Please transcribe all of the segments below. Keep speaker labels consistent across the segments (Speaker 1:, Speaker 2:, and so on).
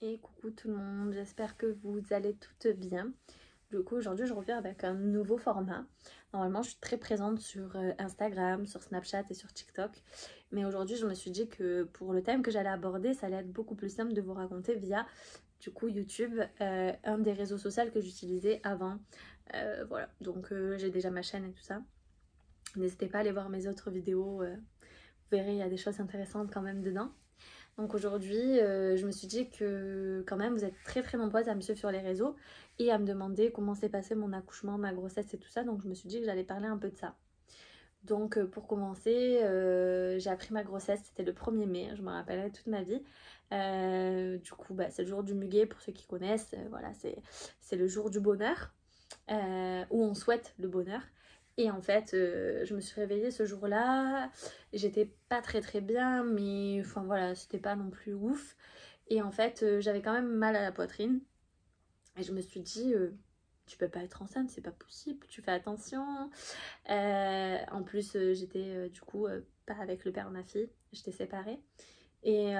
Speaker 1: Et coucou tout le monde, j'espère que vous allez toutes bien. Du coup aujourd'hui je reviens avec un nouveau format. Normalement je suis très présente sur Instagram, sur Snapchat et sur TikTok. Mais aujourd'hui je me suis dit que pour le thème que j'allais aborder, ça allait être beaucoup plus simple de vous raconter via du coup YouTube, un des réseaux sociaux que j'utilisais avant. Voilà, donc j'ai déjà ma chaîne et tout ça. N'hésitez pas à aller voir mes autres vidéos, vous verrez il y a des choses intéressantes quand même dedans. Donc aujourd'hui, je me suis dit que quand même vous êtes très très nombreuses à me suivre sur les réseaux et à me demander comment s'est passé mon accouchement, ma grossesse et tout ça. Donc je me suis dit que j'allais parler un peu de ça. Donc pour commencer, j'ai appris ma grossesse, c'était le 1er mai, je me rappellerai toute ma vie. Du coup, bah, c'est le jour du muguet pour ceux qui connaissent. Voilà, c'est le jour du bonheur, où on souhaite le bonheur. Et en fait, je me suis réveillée ce jour-là, j'étais pas très très bien, mais enfin voilà, c'était pas non plus ouf. Et en fait, j'avais quand même mal à la poitrine. Et je me suis dit, tu peux pas être enceinte, c'est pas possible, tu fais attention. En plus, j'étais du coup pas avec le père de ma fille, j'étais séparée. Et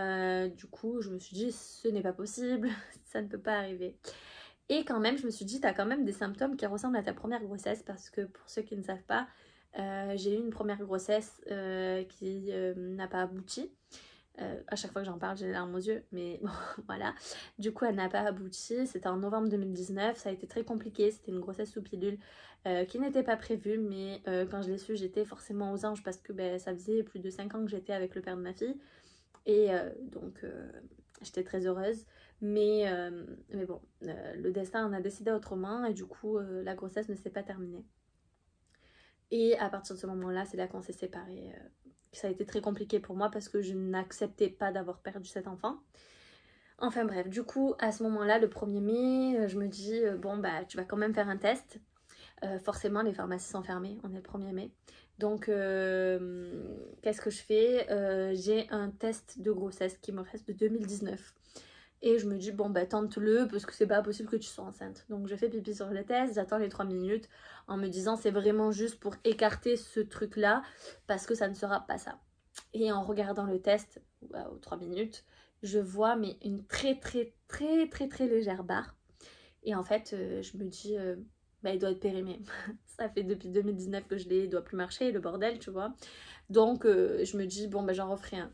Speaker 1: du coup, je me suis dit, ce n'est pas possible, ça ne peut pas arriver. Et quand même, je me suis dit, tu as quand même des symptômes qui ressemblent à ta première grossesse, parce que pour ceux qui ne savent pas, j'ai eu une première grossesse qui n'a pas abouti. À chaque fois que j'en parle, j'ai les larmes aux yeux, mais bon, voilà. Du coup, elle n'a pas abouti. C'était en novembre 2019. Ça a été très compliqué. C'était une grossesse sous pilule qui n'était pas prévue, mais quand je l'ai su, j'étais forcément aux anges parce que ben, ça faisait plus de 5 ans que j'étais avec le père de ma fille. Et donc, j'étais très heureuse. Mais bon, le destin en a décidé autrement et du coup, la grossesse ne s'est pas terminée. Et à partir de ce moment-là, c'est là qu'on s'est séparés. Ça a été très compliqué pour moi parce que je n'acceptais pas d'avoir perdu cet enfant. Enfin bref, du coup, à ce moment-là, le 1er mai, je me dis, bon, bah, tu vas quand même faire un test. Forcément, les pharmacies sont fermées, on est le 1er mai. Donc, qu'est-ce que je fais? J'ai un test de grossesse qui me reste de 2019. Et je me dis, bon, bah tente-le parce que c'est pas possible que tu sois enceinte. Donc, je fais pipi sur le test, j'attends les 3 minutes en me disant, c'est vraiment juste pour écarter ce truc-là parce que ça ne sera pas ça. Et en regardant le test, aux 3 minutes, je vois mais une très très très très très légère barre. Et en fait, je me dis, bah, il doit être périmé. Ça fait depuis 2019 que je l'ai, il doit plus marcher, le bordel, tu vois. Donc, je me dis, bon, bah, j'en referai un.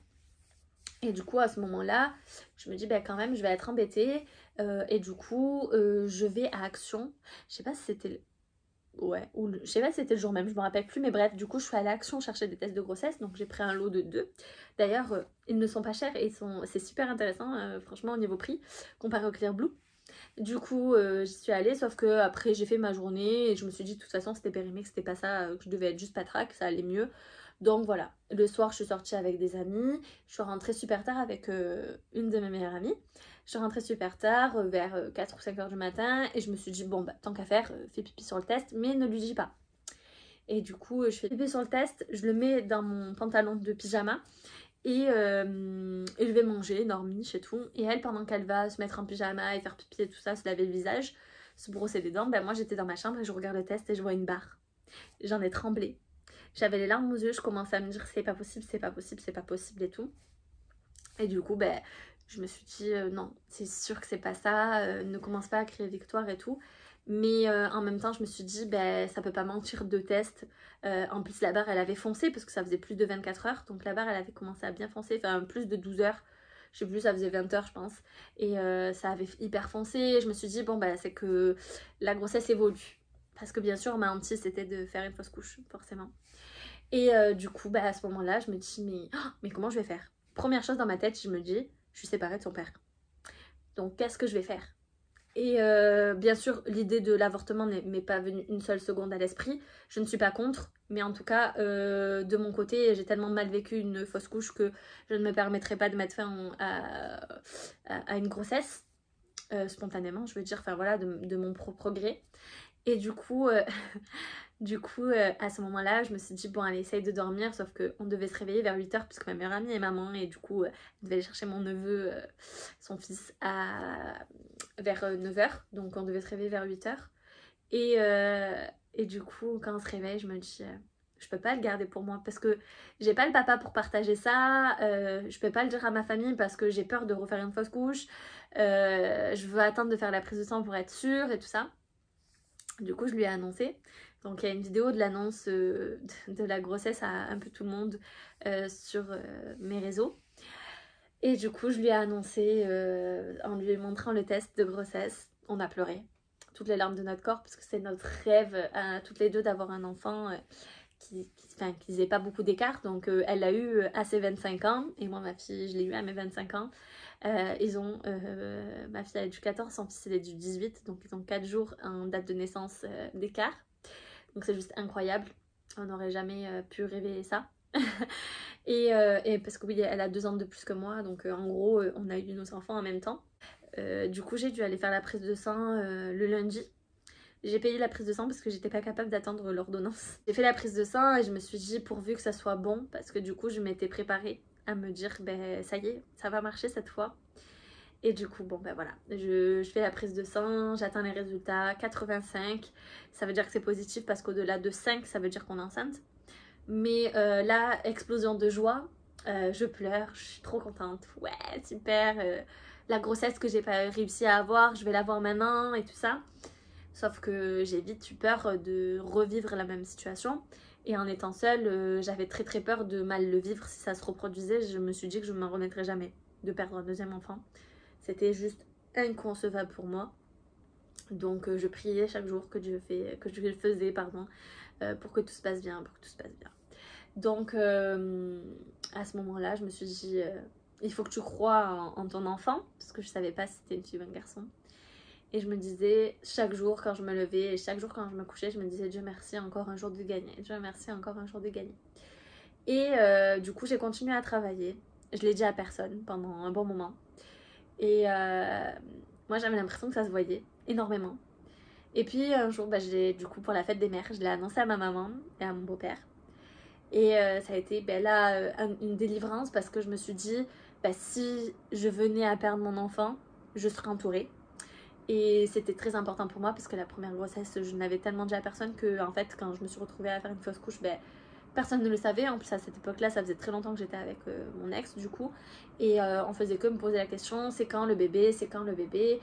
Speaker 1: Et du coup, à ce moment-là, je me dis, bah, quand même, je vais être embêtée. Et du coup, je vais à Action. Je sais pas si c'était ouais, je sais pas si c'était le jour même, je me rappelle plus, mais bref, du coup, je suis allée à Action chercher des tests de grossesse, donc j'ai pris un lot de 2. D'ailleurs, ils ne sont pas chers et c'est super intéressant, franchement, au niveau prix, comparé au Clear Blue. Du coup, j'y suis allée, sauf que après j'ai fait ma journée et je me suis dit, de toute façon, c'était périmé, que c'était pas ça, que je devais être juste patraque, que ça allait mieux. Donc voilà, le soir, je suis sortie avec des amis, je suis rentrée super tard avec une de mes meilleures amies. Je suis rentrée super tard, vers 4 ou 5 heures du matin, et je me suis dit, bon, bah, tant qu'à faire, fais pipi sur le test, mais ne lui dis pas. Et du coup, je fais pipi sur le test, je le mets dans mon pantalon de pyjama, et je vais manger, dormir et tout. Et elle, pendant qu'elle va se mettre en pyjama et faire pipi et tout ça, se laver le visage, se brosser les dents, ben moi j'étais dans ma chambre et je regarde le test et je vois une barre. J'en ai tremblé. J'avais les larmes aux yeux, je commençais à me dire c'est pas possible, c'est pas possible, c'est pas possible et tout. Et du coup, ben, je me suis dit non, c'est sûr que c'est pas ça, ne commence pas à crier victoire et tout. Mais en même temps, je me suis dit, ben, ça peut pas mentir de test. En plus, la barre, elle avait foncé parce que ça faisait plus de 24 heures. Donc la barre, elle avait commencé à bien foncer, enfin plus de 12 heures. Je sais plus, ça faisait 20 heures, je pense. Et ça avait hyper foncé. Et je me suis dit, bon, ben, c'est que la grossesse évolue. Parce que bien sûr, ma hantise, c'était de faire une fausse couche, forcément. Et du coup, bah, à ce moment-là, je me dis, mais comment je vais faire? Première chose dans ma tête, je me dis, je suis séparée de son père. Donc, qu'est-ce que je vais faire? Et bien sûr, l'idée de l'avortement m'est pas venue une seule seconde à l'esprit. Je ne suis pas contre, mais en tout cas, de mon côté, j'ai tellement mal vécu une fausse couche que je ne me permettrai pas de mettre fin à une grossesse, spontanément, je veux dire, enfin voilà, de mon propre gré. Et du coup, à ce moment-là, je me suis dit, bon, allez, essaye de dormir, sauf qu'on devait se réveiller vers 8 heures, puisque ma meilleure amie est maman, et du coup, elle devait aller chercher mon neveu, son fils, vers 9 heures, donc on devait se réveiller vers 8 heures. Et, euh, et du coup, quand on se réveille, je me dis, je peux pas le garder pour moi parce que j'ai pas le papa pour partager ça, je peux pas le dire à ma famille parce que j'ai peur de refaire une fausse couche, je veux attendre de faire la prise de sang pour être sûre et tout ça. Du coup je lui ai annoncé, donc il y a une vidéo de l'annonce de la grossesse à un peu tout le monde sur mes réseaux. Et du coup je lui ai annoncé en lui montrant le test de grossesse, on a pleuré. Toutes les larmes de notre corps parce que c'est notre rêve à toutes les deux d'avoir un enfant qu'ils aient pas beaucoup d'écart. Donc elle l'a eu à ses 25 ans et moi ma fille je l'ai eu à mes 25 ans. Ma fille a du 14, son fils il est du 18, donc ils ont 4 jours en date de naissance d'écart. Donc c'est juste incroyable, on n'aurait jamais pu rêver ça. et parce que oui, elle a 2 ans de plus que moi, donc en gros on a eu nos enfants en même temps. Du coup j'ai dû aller faire la prise de sang le lundi. J'ai payé la prise de sang parce que j'étais pas capable d'attendre l'ordonnance. J'ai fait la prise de sang et je me suis dit pourvu que ça soit bon, parce que du coup je m'étais préparée à me dire ben ça y est, ça va marcher cette fois. Et du coup bon ben voilà, je fais la prise de sang, j'attends les résultats, 85, ça veut dire que c'est positif parce qu'au-delà de 5 ça veut dire qu'on est enceinte. Mais là, explosion de joie, je pleure, je suis trop contente, ouais super, la grossesse que j'ai pas réussi à avoir, je vais l'avoir maintenant et tout ça. Sauf que j'ai vite eu peur de revivre la même situation. Et en étant seule, j'avais très très peur de mal le vivre si ça se reproduisait. Je me suis dit que je ne m'en remettrais jamais de perdre un deuxième enfant. C'était juste inconcevable pour moi. Donc je priais chaque jour que Dieu le faisait, pour que tout se passe bien, Donc à ce moment-là, je me suis dit, il faut que tu crois en ton enfant, parce que je ne savais pas si c'était une fille ou un garçon. Et je me disais, chaque jour quand je me levais et chaque jour quand je me couchais, je me disais, Dieu merci, encore un jour de gagner. Dieu merci, encore un jour de gagner. Et du coup, j'ai continué à travailler. Je l'ai dit à personne pendant un bon moment. Et moi, j'avais l'impression que ça se voyait énormément. Et puis un jour, du coup, pour la fête des mères, je l'ai annoncé à ma maman et à mon beau-père. Et ça a été une délivrance parce que je me suis dit, si je venais à perdre mon enfant, je serais entourée. Et c'était très important pour moi parce que la première grossesse, je n'avais tellement dit à personne que en fait, quand je me suis retrouvée à faire une fausse couche, personne ne le savait. En plus, à cette époque-là, ça faisait très longtemps que j'étais avec mon ex, du coup. Et on faisait que me poser la question, c'est quand le bébé, c'est quand le bébé.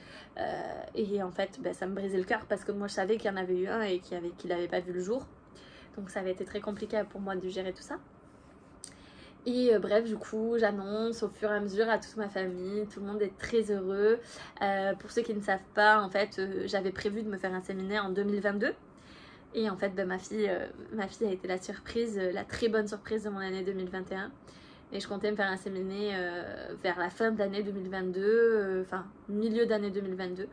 Speaker 1: Et en fait, ça me brisait le cœur parce que moi, je savais qu'il y en avait eu un et qu'il n'avait pas vu le jour. Donc ça avait été très compliqué pour moi de gérer tout ça. Et bref, du coup, j'annonce au fur et à mesure à toute ma famille, tout le monde est très heureux. Pour ceux qui ne savent pas, en fait, j'avais prévu de me faire inséminer en 2022. Et en fait, ma fille a été la surprise, la très bonne surprise de mon année 2021. Et je comptais me faire inséminer vers la fin de l'année 2022, milieu d'année 2022.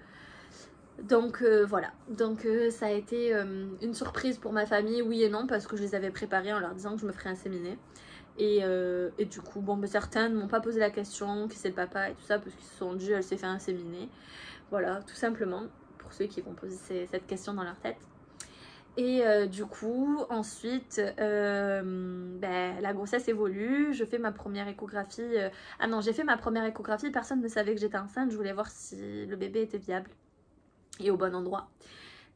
Speaker 1: Donc voilà, donc ça a été une surprise pour ma famille, oui et non, parce que je les avais préparés en leur disant que je me ferais inséminer. Et du coup, certains ne m'ont pas posé la question qui c'est le papa et tout ça, parce qu'ils se sont dit elle s'est fait inséminer. Voilà, tout simplement, pour ceux qui vont poser cette question dans leur tête. Et du coup, ensuite, la grossesse évolue, je fais ma première échographie. Ah non, j'ai fait ma première échographie, personne ne savait que j'étais enceinte, je voulais voir si le bébé était viable et au bon endroit.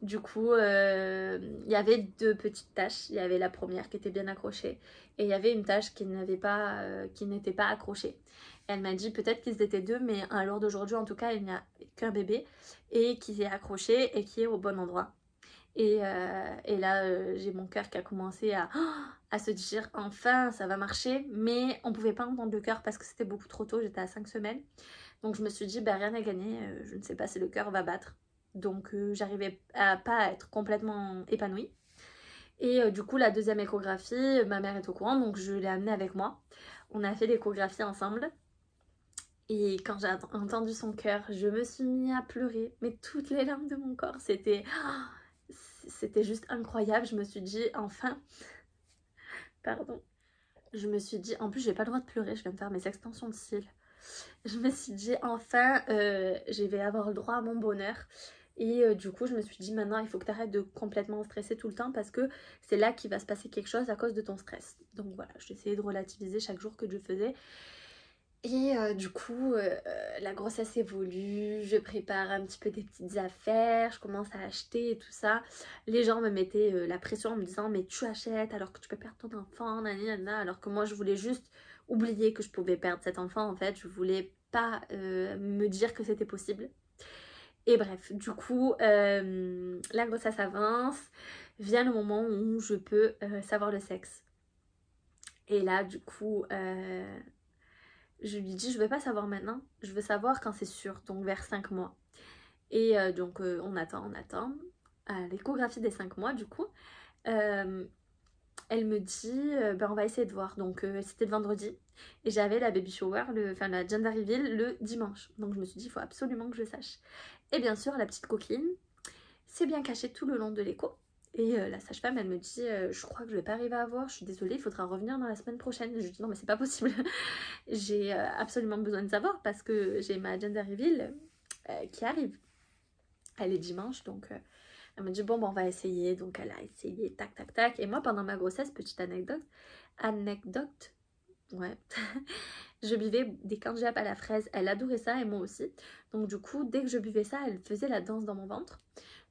Speaker 1: Du coup, il y avait 2 petites taches. Il y avait la première qui était bien accrochée et il y avait une tache qui n'était pas accrochée. Et elle m'a dit peut-être qu'ils étaient 2, mais à l'heure d'aujourd'hui, en tout cas, il n'y a qu'un bébé et qui est accroché et qui est au bon endroit. Et là, j'ai mon cœur qui a commencé à se dire enfin, ça va marcher. Mais on ne pouvait pas entendre le cœur parce que c'était beaucoup trop tôt, j'étais à 5 semaines. Donc je me suis dit, rien n'est gagné, je ne sais pas si le cœur va battre. Donc j'arrivais pas à être complètement épanouie. Et du coup, la deuxième échographie, ma mère est au courant, donc je l'ai amenée avec moi. On a fait l'échographie ensemble. Et quand j'ai entendu son cœur, je me suis mis à pleurer, mais toutes les larmes de mon corps, c'était juste incroyable. Je me suis dit, enfin, pardon. Je me suis dit, en plus, j'ai pas le droit de pleurer, je viens de faire mes extensions de cils. Je me suis dit, enfin, je vais avoir le droit à mon bonheur. Et du coup, je me suis dit, maintenant, il faut que tu arrêtes de complètement stresser tout le temps parce que c'est là qu'il va se passer quelque chose à cause de ton stress. Donc voilà, j'essayais de relativiser chaque jour que je faisais. Et du coup, la grossesse évolue, je prépare un petit peu des petites affaires, je commence à acheter et tout ça. Les gens me mettaient la pression en me disant mais tu achètes alors que tu peux perdre ton enfant, nani, nana. Alors que moi je voulais juste oublier que je pouvais perdre cet enfant en fait. Je voulais pas me dire que c'était possible. Et bref, du coup, la grossesse avance, vient le moment où je peux savoir le sexe. Et là, du coup, je lui dis, je veux pas savoir maintenant, je veux savoir quand c'est sûr, donc vers 5 mois. Et donc, on attend. À l'échographie des 5 mois, du coup, euh, elle me dit, ben, on va essayer de voir. Donc, c'était le vendredi. Et j'avais la baby shower, enfin la gender reveal, le dimanche. Donc, je me suis dit, il faut absolument que je sache. Et bien sûr, la petite coquine s'est bien cachée tout le long de l'écho. Et la sage-femme, elle me dit, je crois que je vais pas arriver à voir, je suis désolée, il faudra revenir dans la semaine prochaine. Je lui dis, non, mais c'est pas possible. J'ai absolument besoin de savoir parce que j'ai ma gender reveal qui arrive. Elle est dimanche, donc elle me dit, bon, on va essayer. Donc elle a essayé, tac, tac, tac. Et moi, pendant ma grossesse, petite anecdote, ouais, je buvais des canjap à la fraise. Elle adorait ça et moi aussi. Donc du coup, dès que je buvais ça, elle faisait la danse dans mon ventre.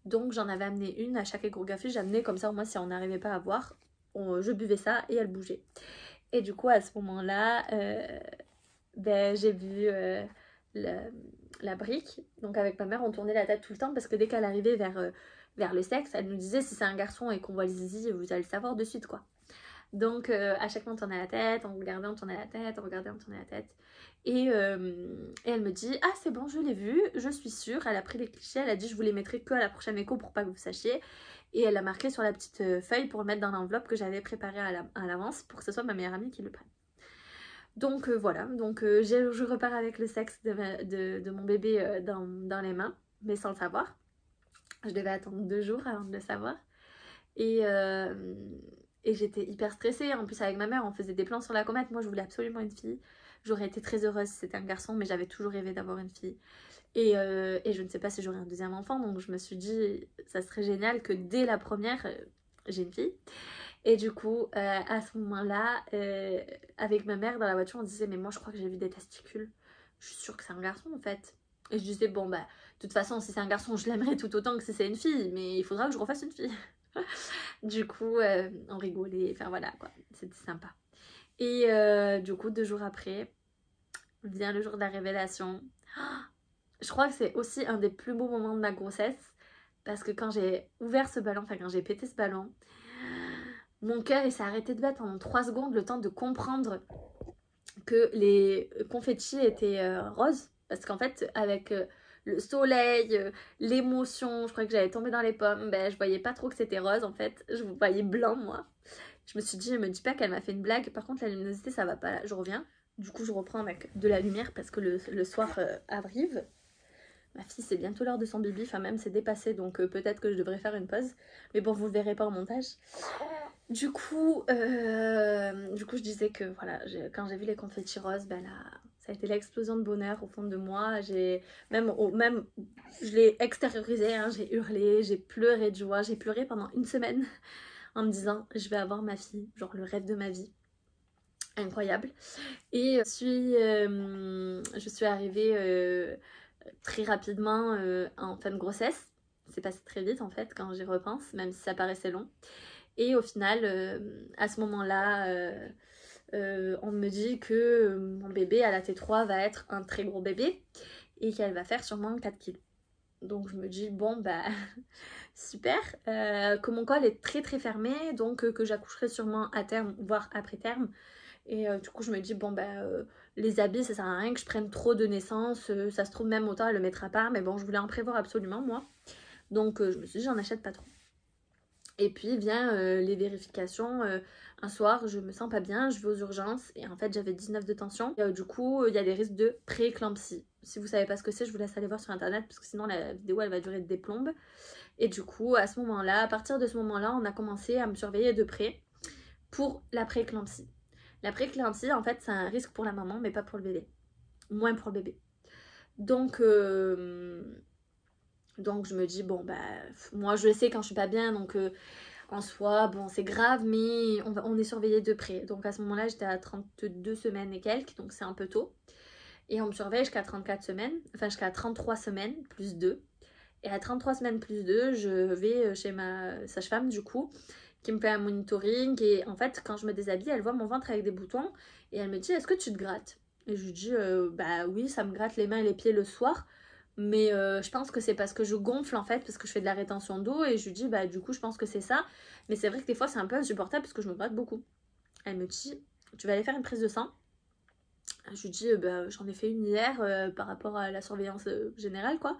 Speaker 1: Donc j'en avais amené une à chaque échographie. J'amenais comme ça, au moins, si on n'arrivait pas à voir, je buvais ça et elle bougeait. Et du coup, à ce moment-là, ben, j'ai vu le- la brique. Donc avec ma mère, on tournait la tête tout le temps parce que dès qu'elle arrivait vers le sexe, elle nous disait si c'est un garçon et qu'on voit le zizi, vous allez le savoir de suite quoi. Donc à chaque fois on tournait la tête, on regardait, on tournait la tête, on regardait, on tournait la tête. Et elle me dit ah c'est bon je l'ai vu, je suis sûre. Elle a pris les clichés, elle a dit je vous les mettrai que à la prochaine écho pour pas que vous sachiez. Et elle a marqué sur la petite feuille pour le mettre dans l'enveloppe que j'avais préparée à l'avance pour que ce soit ma meilleure amie qui le prenne. Donc voilà, donc je repars avec le sexe de mon bébé dans les mains, mais sans le savoir. Je devais attendre 2 jours avant de le savoir. Et, euh, et j'étais hyper stressée. En plus, avec ma mère, on faisait des plans sur la comète. Moi, je voulais absolument une fille. J'aurais été très heureuse si c'était un garçon, mais j'avais toujours rêvé d'avoir une fille. Et je ne sais pas si j'aurais un deuxième enfant, donc je me suis dit, ça serait génial que dès la première, j'ai une fille. Et du coup, à ce moment-là, avec ma mère dans la voiture, on disait, mais moi je crois que j'ai vu des testicules. Je suis sûre que c'est un garçon en fait. Et je disais, bon bah, de toute façon, si c'est un garçon, je l'aimerais tout autant que si c'est une fille, mais il faudra que je refasse une fille. Du coup, on rigolait, enfin voilà quoi, c'était sympa. Et du coup, 2 jours après, vient le jour de la révélation. Je crois que c'est aussi un des plus beaux moments de ma grossesse, parce que quand j'ai ouvert ce ballon, enfin quand j'ai pété ce ballon, mon cœur il s'est arrêté de battre pendant 3 secondes, le temps de comprendre que les confettis étaient roses. Parce qu'en fait, avec le soleil, l'émotion, je croyais que j'allais tomber dans les pommes, ben, je voyais pas trop que c'était rose en fait. Je voyais blanc moi. Je me suis dit, je me dis pas qu'elle m'a fait une blague. Par contre, la luminosité, ça va pas là. Je reviens. Du coup, je reprends avec de la lumière parce que le soir arrive. Ma fille, c'est bientôt l'heure de son bibi. Enfin, même, c'est dépassé. Donc, peut-être que je devrais faire une pause. Mais bon, vous le verrez pas au montage. Du coup, je disais que voilà, quand j'ai vu les confettis roses, ben là, ça a été l'explosion de bonheur au fond de moi. Même, je l'ai extériorisé, hein, j'ai hurlé, j'ai pleuré de joie, j'ai pleuré pendant une semaine en me disant, je vais avoir ma fille, genre le rêve de ma vie, incroyable. Et je suis arrivée très rapidement en fin de grossesse. C'est passé très vite en fait quand j'y repense, même si ça paraissait long. Et au final, à ce moment-là, on me dit que mon bébé à la T3 va être un très gros bébé et qu'elle va faire sûrement 4 kilos. Donc je me dis, bon, bah super, que mon col est très très fermé, donc que j'accoucherai sûrement à terme, voire après terme. Et du coup, je me dis, bon, bah les habits, ça sert à rien que je prenne trop de naissance, ça se trouve même autant elle le mettra pas, mais bon, je voulais en prévoir absolument moi. Donc je me suis dit, j'en achète pas trop. Et puis vient les vérifications. Un soir, je me sens pas bien, je vais aux urgences et en fait j'avais 19 de tension. Et, du coup, il y a des risques de pré-éclampsie. Si vous savez pas ce que c'est, je vous laisse aller voir sur internet parce que sinon la vidéo elle va durer des plombes. Et du coup, à ce moment-là, à partir de ce moment-là, on a commencé à me surveiller de près pour la pré-éclampsie. La pré-éclampsie, en fait, c'est un risque pour la maman, mais pas pour le bébé. Moins pour le bébé. Donc, donc je me dis, bon, bah, moi je le sais quand je suis pas bien, donc En soi, bon, c'est grave, mais on est surveillé de près. Donc à ce moment-là, j'étais à 32 semaines et quelques, donc c'est un peu tôt. Et on me surveille jusqu'à 34 semaines, enfin jusqu'à 33 semaines plus 2. Et à 33 semaines plus 2, je vais chez ma sage-femme du coup, qui me fait un monitoring. Et en fait, quand je me déshabille, elle voit mon ventre avec des boutons et elle me dit: est-ce que tu te grattes? Et je lui dis: bah oui, ça me gratte les mains et les pieds le soir. Mais je pense que c'est parce que je gonfle en fait, parce que je fais de la rétention d'eau. Et je lui dis: bah du coup, je pense que c'est ça. Mais c'est vrai que des fois, c'est un peu insupportable parce que je me gratte beaucoup. Elle me dit: tu vas aller faire une prise de sang. Je lui dis: bah, j'en ai fait une hier par rapport à la surveillance générale quoi.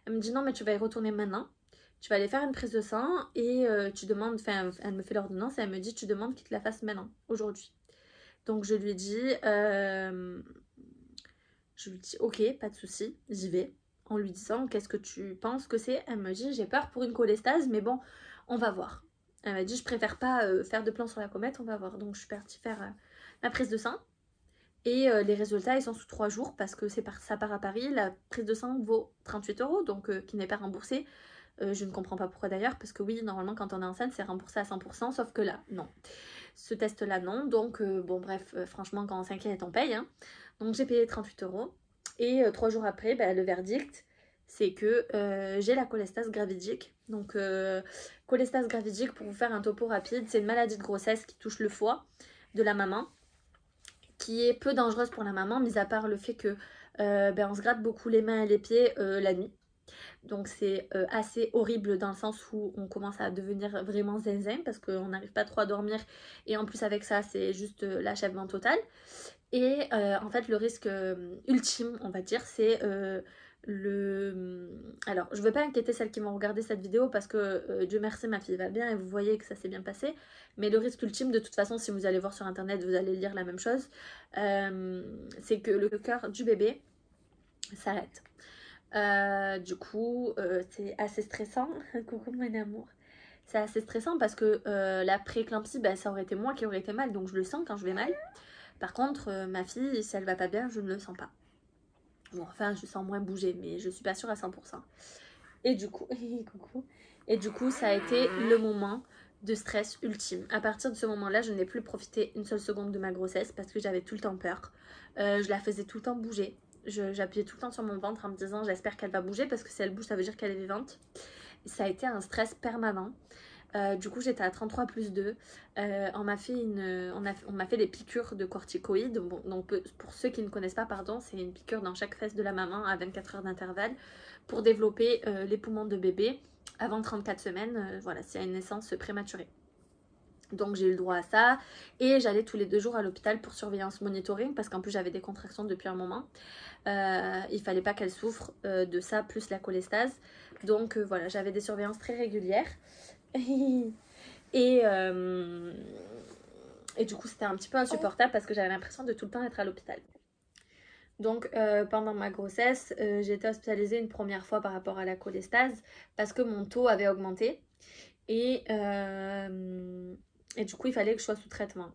Speaker 1: Elle me dit: non mais tu vas y retourner maintenant. Tu vas aller faire une prise de sang et tu demandes, enfin elle me fait l'ordonnance et elle me dit: tu demandes qu'il te la fasse maintenant, aujourd'hui. Donc je lui dis ok, pas de souci, j'y vais. En lui disant: qu'est-ce que tu penses que c'est? Elle me dit: j'ai peur pour une cholestase, mais bon, on va voir. Elle m'a dit: je préfère pas faire de plan sur la comète, on va voir. Donc je suis partie faire ma prise de sang. Et les résultats, ils sont sous 3 jours parce que ça part à Paris. La prise de sang vaut 38 euros, donc qui n'est pas remboursée. Je ne comprends pas pourquoi d'ailleurs, parce que oui, normalement, quand on est enceinte, c'est remboursé à 100%, sauf que là, non. Ce test-là, non. Donc, bon, bref, franchement, quand on s'inquiète, on paye. Hein. Donc, j'ai payé 38 euros. Et 3 jours après, bah, le verdict, c'est que j'ai la cholestase gravidique. Donc, cholestase gravidique, pour vous faire un topo rapide, c'est une maladie de grossesse qui touche le foie de la maman, qui est peu dangereuse pour la maman, mis à part le fait que on se gratte beaucoup les mains et les pieds la nuit. Donc c'est assez horrible dans le sens où on commence à devenir vraiment zinzin parce qu'on n'arrive pas trop à dormir et en plus avec ça c'est juste l'achèvement total. Et en fait le risque ultime on va dire c'est alors je ne veux pas inquiéter celles qui vont regarder cette vidéo parce que Dieu merci ma fille va bien et vous voyez que ça s'est bien passé, mais le risque ultime de toute façon, si vous allez voir sur internet vous allez lire la même chose, c'est que le cœur du bébé s'arrête. Du coup, c'est assez stressant. Coucou mon amour. C'est assez stressant parce que la pré-éclampsie, bah, ça aurait été moi qui aurait été mal, donc je le sens quand je vais mal. Par contre, ma fille, si elle va pas bien, je ne le sens pas. Bon, enfin, je sens moins bouger, mais je suis pas sûre à 100%. Et du coup, coucou. Et du coup, ça a été le moment de stress ultime. À partir de ce moment-là, je n'ai plus profité une seule seconde de ma grossesse parce que j'avais tout le temps peur. Je la faisais tout le temps bouger. J'appuyais tout le temps sur mon ventre en me disant: j'espère qu'elle va bouger parce que si elle bouge, ça veut dire qu'elle est vivante. Et ça a été un stress permanent. Du coup, j'étais à 33 plus 2. On m'a fait des piqûres de corticoïdes. Bon, donc, pour ceux qui ne connaissent pas, pardon, c'est une piqûre dans chaque fesse de la maman à 24 heures d'intervalle pour développer les poumons de bébé avant 34 semaines, voilà, s'il y a une naissance prématurée. Donc j'ai eu le droit à ça et j'allais tous les 2 jours à l'hôpital pour surveillance monitoring parce qu'en plus j'avais des contractions depuis un moment. Il fallait pas qu'elle souffre de ça plus la cholestase. Donc voilà, j'avais des surveillances très régulières. et du coup c'était un petit peu insupportable parce que j'avais l'impression de tout le temps être à l'hôpital. Donc pendant ma grossesse, j'ai été hospitalisée une première fois par rapport à la cholestase parce que mon taux avait augmenté et du coup il fallait que je sois sous traitement.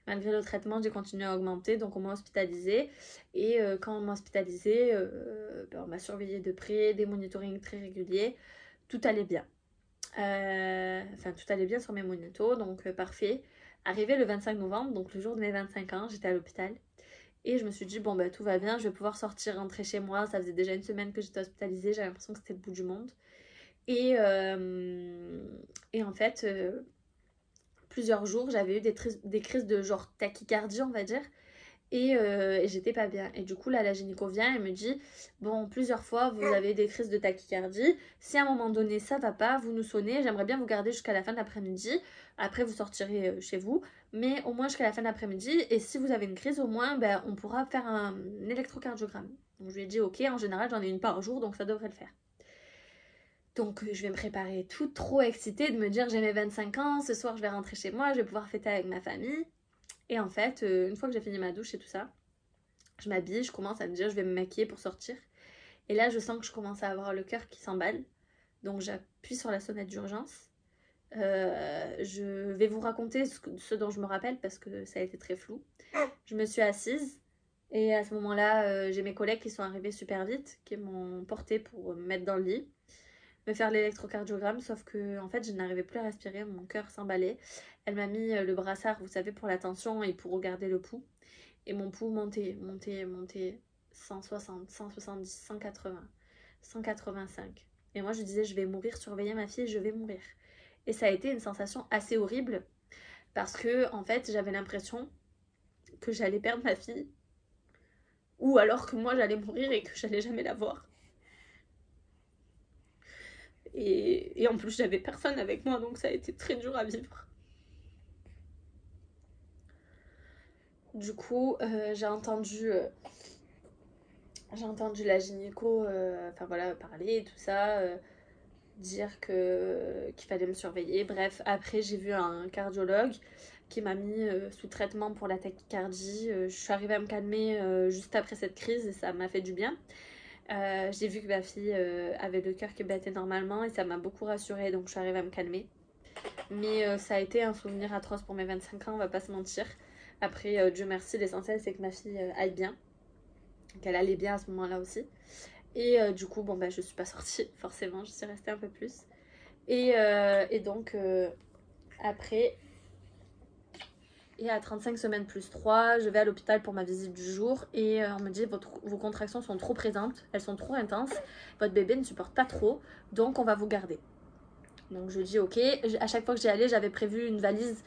Speaker 1: Malgré le traitement, j'ai continué à augmenter, donc on m'a hospitalisée. Et quand on m'a hospitalisée, on m'a surveillée de près, des monitorings très réguliers. Tout allait bien. Enfin, tout allait bien sur mes monitos, donc parfait. Arrivé le 25 novembre, donc le jour de mes 25 ans, j'étais à l'hôpital. Et je me suis dit: bon, bah tout va bien, je vais pouvoir sortir, rentrer chez moi. Ça faisait déjà une semaine que j'étais hospitalisée, j'avais l'impression que c'était le bout du monde. Et en fait, plusieurs jours, j'avais eu des crises de genre tachycardie, on va dire. Et j'étais pas bien. Et du coup, là, la gynéco vient et me dit: bon, plusieurs fois, vous avez eu des crises de tachycardie. Si à un moment donné, ça va pas, vous nous sonnez. J'aimerais bien vous garder jusqu'à la fin de l'après-midi. Après, vous sortirez chez vous. Mais au moins jusqu'à la fin de l'après-midi. Et si vous avez une crise, au moins, ben, on pourra faire un électrocardiogramme. Donc, je lui ai dit: ok, en général, j'en ai une par jour, donc ça devrait le faire. Donc je vais me préparer toute trop excitée de me dire: j'ai mes 25 ans, ce soir je vais rentrer chez moi, je vais pouvoir fêter avec ma famille. Et en fait, une fois que j'ai fini ma douche et tout ça, je m'habille, je commence à me dire: je vais me maquiller pour sortir. Et là je sens que je commence à avoir le cœur qui s'emballe. Donc j'appuie sur la sonnette d'urgence. Je vais vous raconter ce dont je me rappelle parce que ça a été très flou. Je me suis assise et à ce moment-là, j'ai mes collègues qui sont arrivés super vite, qui m'ont portée pour me mettre dans le lit. me faire l'électrocardiogramme, sauf que en fait je n'arrivais plus à respirer, mon cœur s'emballait. Elle m'a mis le brassard, vous savez, pour la tension et pour regarder le pouls. Et mon pouls montait, montait, montait, 160, 170, 180, 185. Et moi je disais je vais mourir, surveiller ma fille, je vais mourir. Et ça a été une sensation assez horrible parce que en fait j'avais l'impression que j'allais perdre ma fille ou alors que moi j'allais mourir et que j'allais jamais la voir. Et en plus j'avais personne avec moi, donc ça a été très dur à vivre. Du coup j'ai entendu la gynéco enfin voilà, parler et tout ça, dire qu'il fallait me surveiller. Bref, après j'ai vu un cardiologue qui m'a mis sous traitement pour la tachycardie. Je suis arrivée à me calmer juste après cette crise et ça m'a fait du bien. J'ai vu que ma fille avait le cœur qui battait normalement et ça m'a beaucoup rassurée, donc je suis arrivée à me calmer. Mais ça a été un souvenir atroce pour mes 25 ans, on va pas se mentir. Après, Dieu merci, l'essentiel c'est que ma fille aille bien, qu'elle allait bien à ce moment-là aussi. Et du coup, bon, bah, je suis pas sortie, forcément, je suis restée un peu plus. Et donc, après, et à 35 semaines plus 3, je vais à l'hôpital pour ma visite du jour. Et on me dit, vos contractions sont trop présentes, elles sont trop intenses, votre bébé ne supporte pas trop, donc on va vous garder. Donc je dis ok, à chaque fois que j'y allais, j'avais prévu une valise,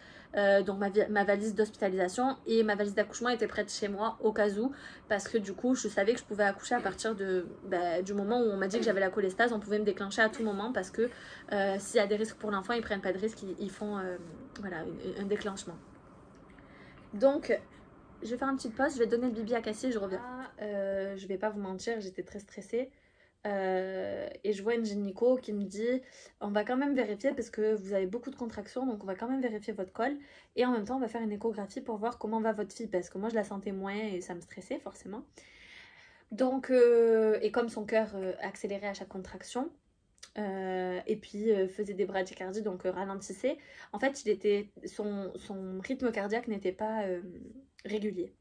Speaker 1: donc ma valise d'hospitalisation et ma valise d'accouchement était prête chez moi au cas où, parce que du coup je savais que je pouvais accoucher à partir du moment où on m'a dit que j'avais la cholestase. On pouvait me déclencher à tout moment parce que s'il y a des risques pour l'enfant, ils prennent pas de risques, ils font voilà, un déclenchement. Donc je vais faire une petite pause, je vais donner le bibi à Cassie et je reviens. Je vais pas vous mentir, j'étais très stressée. Et je vois une gynéco qui me dit on va quand même vérifier parce que vous avez beaucoup de contractions, donc on va quand même vérifier votre col et en même temps on va faire une échographie pour voir comment va votre fille, parce que moi je la sentais moins et ça me stressait forcément. Donc et comme son cœur accélérait à chaque contraction et puis faisait des bradycardies, donc ralentissait, en fait son rythme cardiaque n'était pas régulier.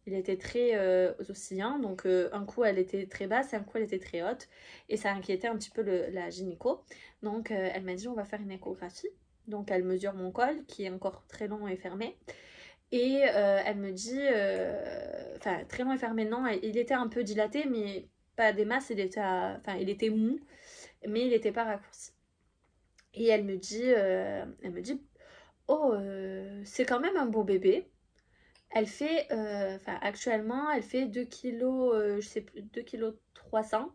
Speaker 1: Il était très oscillant, donc un coup elle était très basse et un coup elle était très haute et ça inquiétait un petit peu la gynéco. Donc elle m'a dit on va faire une échographie. Donc elle mesure mon col qui est encore très long et fermé et elle me dit, enfin très long et fermé non, il était un peu dilaté mais pas des masses, il était mou mais il n'était pas raccourci. Et elle me dit oh c'est quand même un beau bébé. Elle fait, actuellement, elle fait 2 kilos, je sais plus, 2 kilos 300.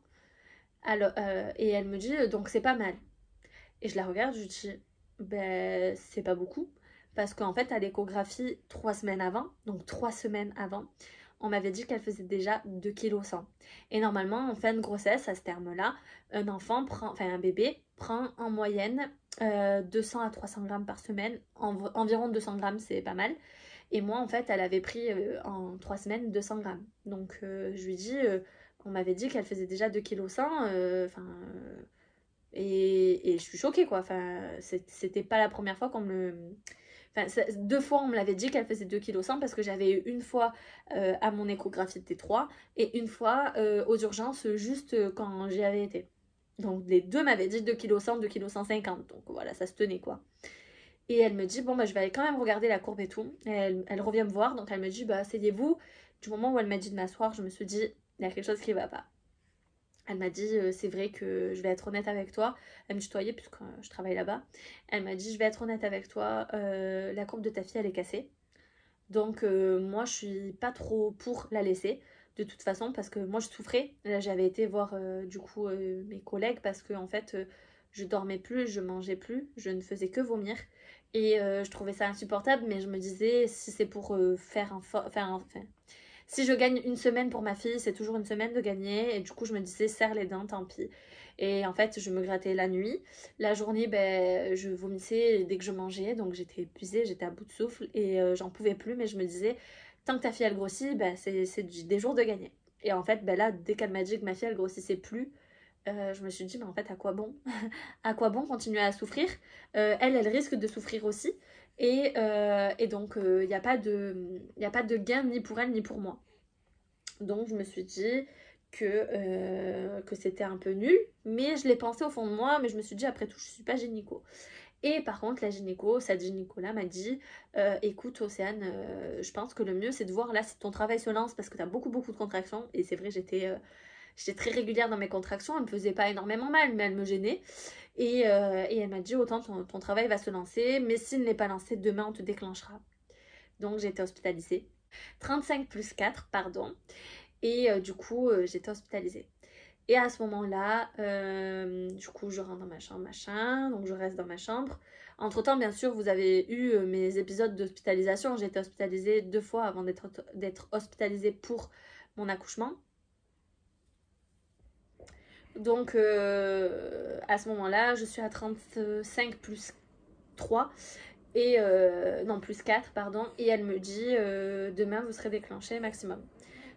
Speaker 1: Alors, et elle me dit, donc c'est pas mal. Et je la regarde, je lui dis, ben, c'est pas beaucoup. Parce qu'en fait, à l'échographie, 3 semaines avant, donc 3 semaines avant, on m'avait dit qu'elle faisait déjà 2 kilos 100. Et normalement, en fin de grossesse, à ce terme-là, un bébé prend en moyenne 200 à 300 grammes par semaine. Environ 200 grammes, c'est pas mal. Et moi, en fait, elle avait pris en 3 semaines 200 grammes. Donc, je lui dis, on m'avait dit qu'elle faisait déjà 2 kg 100. Et je suis choquée, quoi. Enfin, c'était pas la première fois qu'on me... Enfin, 2 fois, on me l'avait dit qu'elle faisait 2 kg 100 parce que j'avais eu une fois à mon échographie de T3 et une fois aux urgences juste quand j'y avais été. Donc, les deux m'avaient dit 2 kg 100, 2 kg 150. Donc, voilà, ça se tenait, quoi. Et elle me dit, bon, bah, je vais aller quand même regarder la courbe et tout. Et elle revient me voir, donc elle me dit, bah, asseyez-vous. Du moment où elle m'a dit de m'asseoir, je me suis dit, il y a quelque chose qui va pas. Elle m'a dit, c'est vrai que je vais être honnête avec toi. Elle me tutoyait puisque je travaille là-bas. Elle m'a dit, je vais être honnête avec toi, la courbe de ta fille, elle est cassée. Donc, moi, je suis pas trop pour la laisser. De toute façon, parce que moi, je souffrais. Là, j'avais été voir, du coup, mes collègues parce que, en fait, je dormais plus, je mangeais plus, je ne faisais que vomir. Et je trouvais ça insupportable, mais je me disais, si c'est pour si je gagne une semaine pour ma fille, c'est toujours une semaine de gagner. Et du coup, je me disais, serre les dents, tant pis. Et en fait, je me grattais la nuit. La journée, ben, je vomissais dès que je mangeais. Donc, j'étais épuisée, j'étais à bout de souffle. Et j'en pouvais plus. Mais je me disais, tant que ta fille, elle grossit, ben, c'est des jours de gagner. Et en fait, ben là, dès qu'elle m'a dit que ma fille, elle grossissait plus, je me suis dit, mais en fait, à quoi bon? À quoi bon continuer à souffrir? Elle risque de souffrir aussi. Et donc, il n'y a pas de gain ni pour elle ni pour moi. Donc, je me suis dit que c'était un peu nul, mais je l'ai pensé au fond de moi, mais je me suis dit après tout je suis pas gynéco. Et par contre la gynéco, cette gynéco-là m'a dit écoute Océane, je pense que le mieux c'est de voir là si ton travail se lance parce que tu as beaucoup de contractions, et c'est vrai j'étais très régulière dans mes contractions, elles me faisaient pas énormément mal mais elles me gênaient, et elle m'a dit autant ton travail va se lancer, mais s'il n'est pas lancé demain on te déclenchera. Donc j'ai été hospitalisée, 35 plus 4 pardon, et du coup j'étais hospitalisée. Et à ce moment-là, du coup, je rentre dans ma chambre, machin, donc je reste dans ma chambre. Entre-temps, bien sûr, vous avez eu mes épisodes d'hospitalisation. J'ai été hospitalisée 2 fois avant d'être hospitalisée pour mon accouchement. Donc, à ce moment-là, je suis à 35 plus 3, et non, plus 4, pardon. Et elle me dit, demain, vous serez déclenché maximum.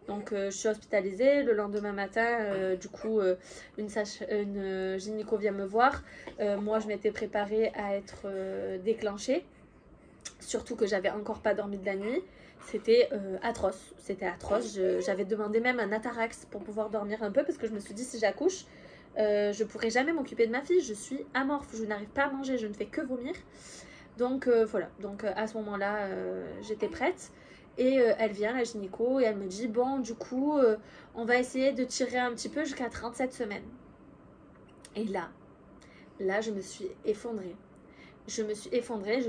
Speaker 1: Donc je suis hospitalisée, le lendemain matin, du coup, une gynéco vient me voir. Moi, je m'étais préparée à être déclenchée, surtout que j'avais encore pas dormi de la nuit. C'était atroce, J'avais demandé même un atarax pour pouvoir dormir un peu, parce que je me suis dit, si j'accouche, je pourrai jamais m'occuper de ma fille. Je suis amorphe, je n'arrive pas à manger, je ne fais que vomir. Donc voilà, donc à ce moment-là, j'étais prête. Et elle vient, la gynéco, et elle me dit, bon, du coup, on va essayer de tirer un petit peu jusqu'à 37 semaines. Et là, je me suis effondrée. Je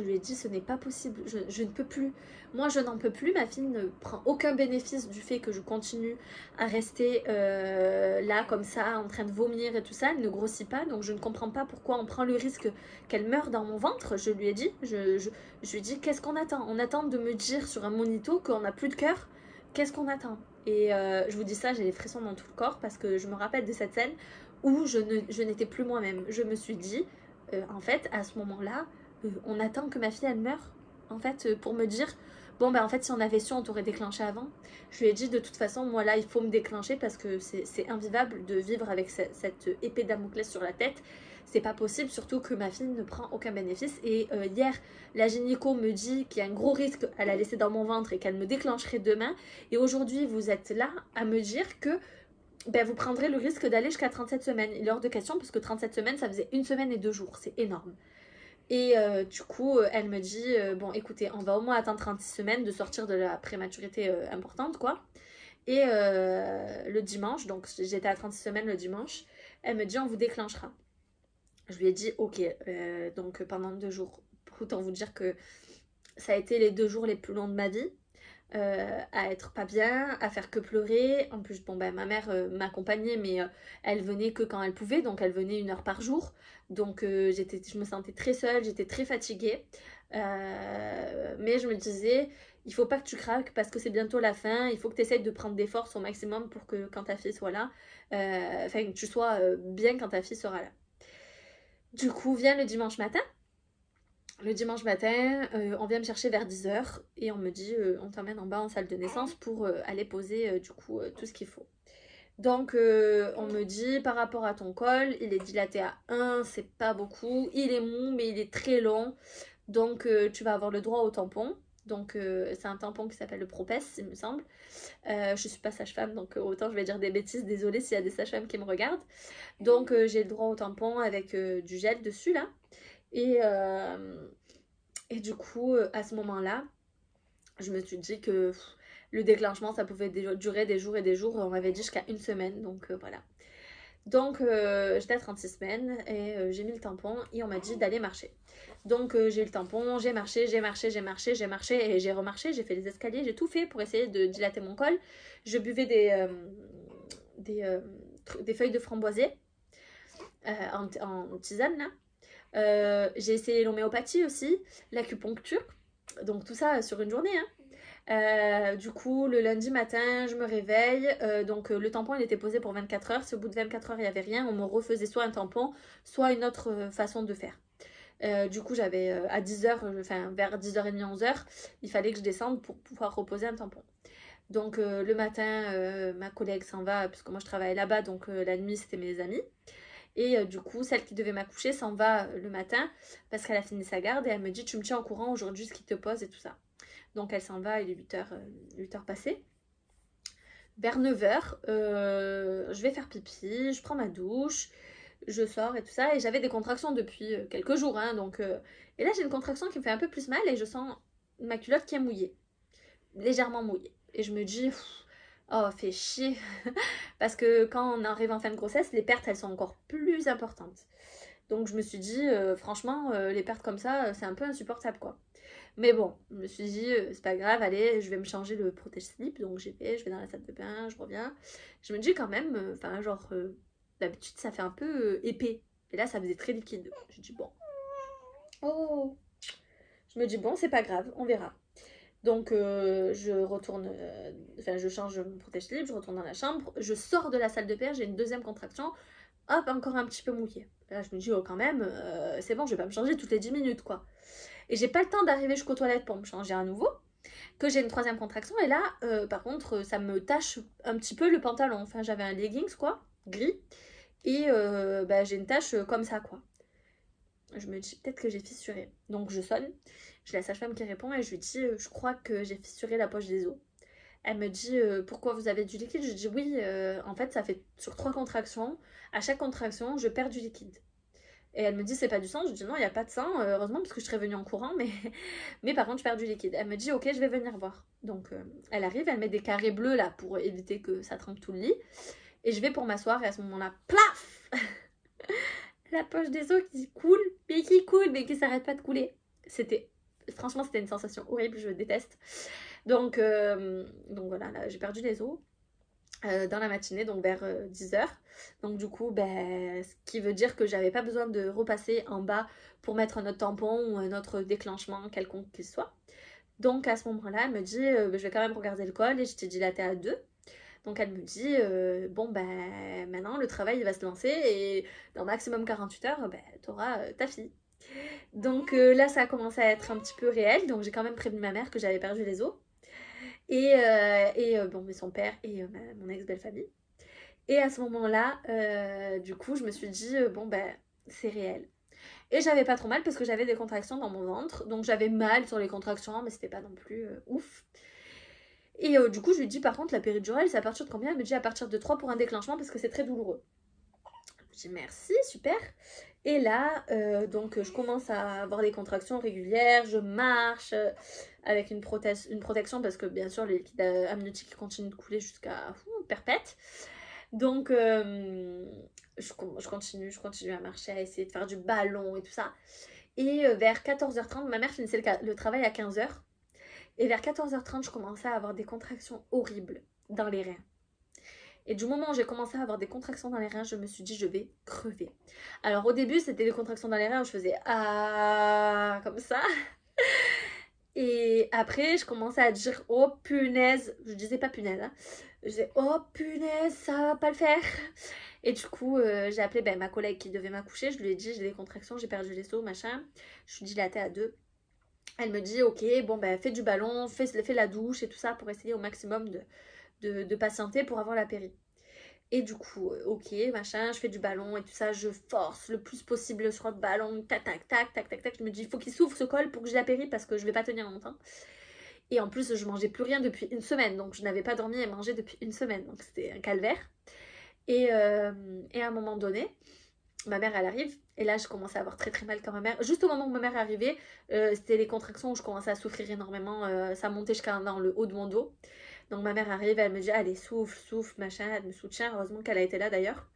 Speaker 1: lui ai dit, ce n'est pas possible, je ne peux plus. Moi, je n'en peux plus, ma fille ne prend aucun bénéfice du fait que je continue à rester là, comme ça, en train de vomir et tout ça. Elle ne grossit pas, donc je ne comprends pas pourquoi on prend le risque qu'elle meure dans mon ventre. Je lui ai dit, je lui ai dit, qu'est-ce qu'on attend? On attend de me dire sur un monito qu'on n'a plus de cœur. Qu'est-ce qu'on attend? Et je vous dis ça, j'ai les frissons dans tout le corps, parce que je me rappelle de cette scène où je n'étais plus moi-même. Je me suis dit, en fait, à ce moment-là, on attend que ma fille, elle meure, en fait, pour me dire, bon, ben en fait, si on avait su, on t'aurait déclenché avant. Je lui ai dit, de toute façon, moi, là, il faut me déclencher, parce que c'est invivable de vivre avec cette épée Damoclès sur la tête. C'est pas possible, surtout que ma fille ne prend aucun bénéfice. Et hier, la gynéco me dit qu'il y a un gros risque à la laisser dans mon ventre et qu'elle me déclencherait demain. Et aujourd'hui, vous êtes là à me dire que ben, vous prendrez le risque d'aller jusqu'à 37 semaines. Il est hors de question, parce que 37 semaines, ça faisait 1 semaine et 2 jours. C'est énorme. Et du coup, elle me dit, bon, écoutez, on va au moins attendre 36 semaines de sortir de la prématurité importante, quoi. Et le dimanche, donc j'étais à 36 semaines le dimanche, elle me dit, on vous déclenchera. Je lui ai dit, ok, donc pendant 2 jours. Autant vous dire que ça a été les 2 jours les plus longs de ma vie. À être pas bien, à faire que pleurer. En plus, bon, ben, ma mère m'accompagnait, mais elle venait que quand elle pouvait, donc elle venait 1 heure par jour. Donc je me sentais très seule, j'étais très fatiguée. Mais je me disais, il faut pas que tu craques parce que c'est bientôt la fin. Il faut que tu essayes de prendre des forces au maximum pour que quand ta fille soit là, enfin, que tu sois bien quand ta fille sera là. Du coup, vient le dimanche matin. Le dimanche matin, on vient me chercher vers 10h et on me dit on t'emmène en bas en salle de naissance pour aller poser du coup tout ce qu'il faut. Donc on me dit par rapport à ton col, il est dilaté à 1, c'est pas beaucoup, il est mou mais il est très long, donc tu vas avoir le droit au tampon. Donc c'est un tampon qui s'appelle le Propes, il me semble. Je suis pas sage-femme, donc autant je vais dire des bêtises, désolée s'il y a des sages-femmes qui me regardent. Donc j'ai le droit au tampon avec du gel dessus là. Et du coup, à ce moment-là, je me suis dit que le déclenchement, ça pouvait durer des jours et des jours. On m'avait dit jusqu'à 1 semaine, donc voilà. Donc j'étais à 36 semaines et j'ai mis le tampon et on m'a dit d'aller marcher. Donc j'ai eu le tampon, j'ai marché et j'ai remarché, j'ai fait les escaliers, j'ai tout fait pour essayer de dilater mon col. Je buvais des feuilles de framboisier en tisane là. J'ai essayé l'homéopathie aussi, l'acupuncture, donc tout ça sur une journée. Du coup, le lundi matin, je me réveille. Donc, le tampon, il était posé pour 24 heures. Si au bout de 24 heures, il n'y avait rien, on me refaisait soit un tampon, soit une autre façon de faire. Du coup, j'avais à 10h, enfin vers 10h30, 11h, il fallait que je descende pour pouvoir reposer un tampon. Donc, le matin, ma collègue s'en va, puisque moi je travaille là-bas, donc la nuit, c'était mes amis. Et du coup, celle qui devait m'accoucher s'en va le matin parce qu'elle a fini sa garde et elle me dit tu me tiens au courant aujourd'hui ce qui te pose et tout ça. Donc elle s'en va, il est 8h passées. vers 9h, je vais faire pipi, je prends ma douche, je sors et tout ça. Et j'avais des contractions depuis quelques jours. Hein, donc, et là, j'ai une contraction qui me fait un peu plus mal et je sens ma culotte qui est mouillée, légèrement mouillée. Et je me dis, oh, fait chier. Parce que quand on arrive en fin de grossesse, les pertes, elles sont encore plus importantes. Donc je me suis dit, franchement, les pertes comme ça, c'est un peu insupportable, quoi. Mais bon, je me suis dit, c'est pas grave, allez, je vais me changer le protège-slip. Donc j'ai fait, je vais dans la salle de bain, je reviens. Je me dis quand même, enfin, d'habitude, ça fait un peu épais. Et là, ça faisait très liquide. Je dis, bon. Oh. Je me dis, bon, c'est pas grave, on verra. Donc je retourne, enfin je change mon protège-slip, je retourne dans la chambre, je sors de la salle de bain, j'ai une deuxième contraction, hop, encore un petit peu mouillée. Là je me dis, oh quand même, c'est bon, je vais pas me changer toutes les 10 minutes quoi. Et j'ai pas le temps d'arriver jusqu'aux toilettes pour me changer à nouveau, que j'ai une troisième contraction, et là, par contre, ça me tache un petit peu le pantalon. Enfin j'avais un leggings quoi, gris, et j'ai une tache comme ça quoi. Je me dis peut-être que j'ai fissuré. Donc je sonne, j'ai la sage-femme qui répond et je lui dis je crois que j'ai fissuré la poche des os. Elle me dit pourquoi vous avez du liquide. Je dis oui, en fait ça fait sur 3 contractions. À chaque contraction je perds du liquide. Et elle me dit c'est pas du sang. Je dis non, il n'y a pas de sang, heureusement parce que je serais venue en courant, mais par contre je perds du liquide. Elle me dit ok, je vais venir voir. Donc elle arrive, elle met des carrés bleus là pour éviter que ça trempe tout le lit. Et je vais pour m'asseoir et à ce moment-là, plaf la poche des os qui coule, mais qui s'arrête pas de couler. Franchement, c'était une sensation horrible, je déteste. Donc voilà, là, j'ai perdu les os dans la matinée, donc vers 10h. Donc du coup, ce qui veut dire que j'avais pas besoin de repasser en bas pour mettre notre tampon ou un autre déclenchement quelconque qu'il soit. Donc à ce moment-là, elle me dit, je vais quand même regarder le col et je t'ai dilaté à 2. Donc elle me dit, maintenant le travail il va se lancer et dans maximum 48 heures, t'auras ta fille. Donc là ça a commencé à être un petit peu réel, donc j'ai quand même prévenu ma mère que j'avais perdu les os. Mais son père et mon ex-belle-famille. Et à ce moment-là, du coup, je me suis dit, c'est réel. Et j'avais pas trop mal parce que j'avais des contractions dans mon ventre. Donc j'avais mal sur les contractions, mais c'était pas non plus ouf. Et du coup, je lui dis par contre, la péridurale, c'est à partir de combien? Elle me dit à partir de 3 pour un déclenchement parce que c'est très douloureux. Je dis merci, super. Et là, donc je commence à avoir des contractions régulières, je marche avec une protection parce que bien sûr, le liquide amniotique continue de couler jusqu'à perpète. Donc je continue à marcher, à essayer de faire du ballon et tout ça. Et vers 14h30, ma mère finissait le travail à 15h. Et vers 14h30, je commençais à avoir des contractions horribles dans les reins. Et du moment où j'ai commencé à avoir des contractions dans les reins, je me suis dit, je vais crever. Alors au début, c'était des contractions dans les reins où je faisais ah comme ça. Et après, je commençais à dire, oh punaise. Je disais pas punaise, hein. Je disais, oh punaise, ça va pas le faire. Et du coup, j'ai appelé ma collègue qui devait m'accoucher. Je lui ai dit, j'ai des contractions, j'ai perdu les os, machin. Je suis dilatée à 2. Elle me dit, ok, fais du ballon, fais la douche et tout ça pour essayer au maximum de patienter pour avoir la péri. Et du coup, ok, machin, je fais du ballon et tout ça, je force le plus possible sur le ballon, tac, tac, tac, tac, tac, tac. Je me dis, il faut qu'il s'ouvre ce col pour que j'ai la péri parce que je vais pas tenir longtemps. Et en plus, je mangeais plus rien depuis une semaine, donc je n'avais pas dormi et mangé depuis une semaine, donc c'était un calvaire. Et à un moment donné, ma mère elle arrive et là je commençais à avoir très très mal quand ma mère, juste au moment où ma mère est arrivée, c'était les contractions où je commençais à souffrir énormément, ça montait jusqu'à dans le haut de mon dos. Donc ma mère arrive, elle me dit allez souffle, souffle, machin, elle me soutient, heureusement qu'elle a été là d'ailleurs.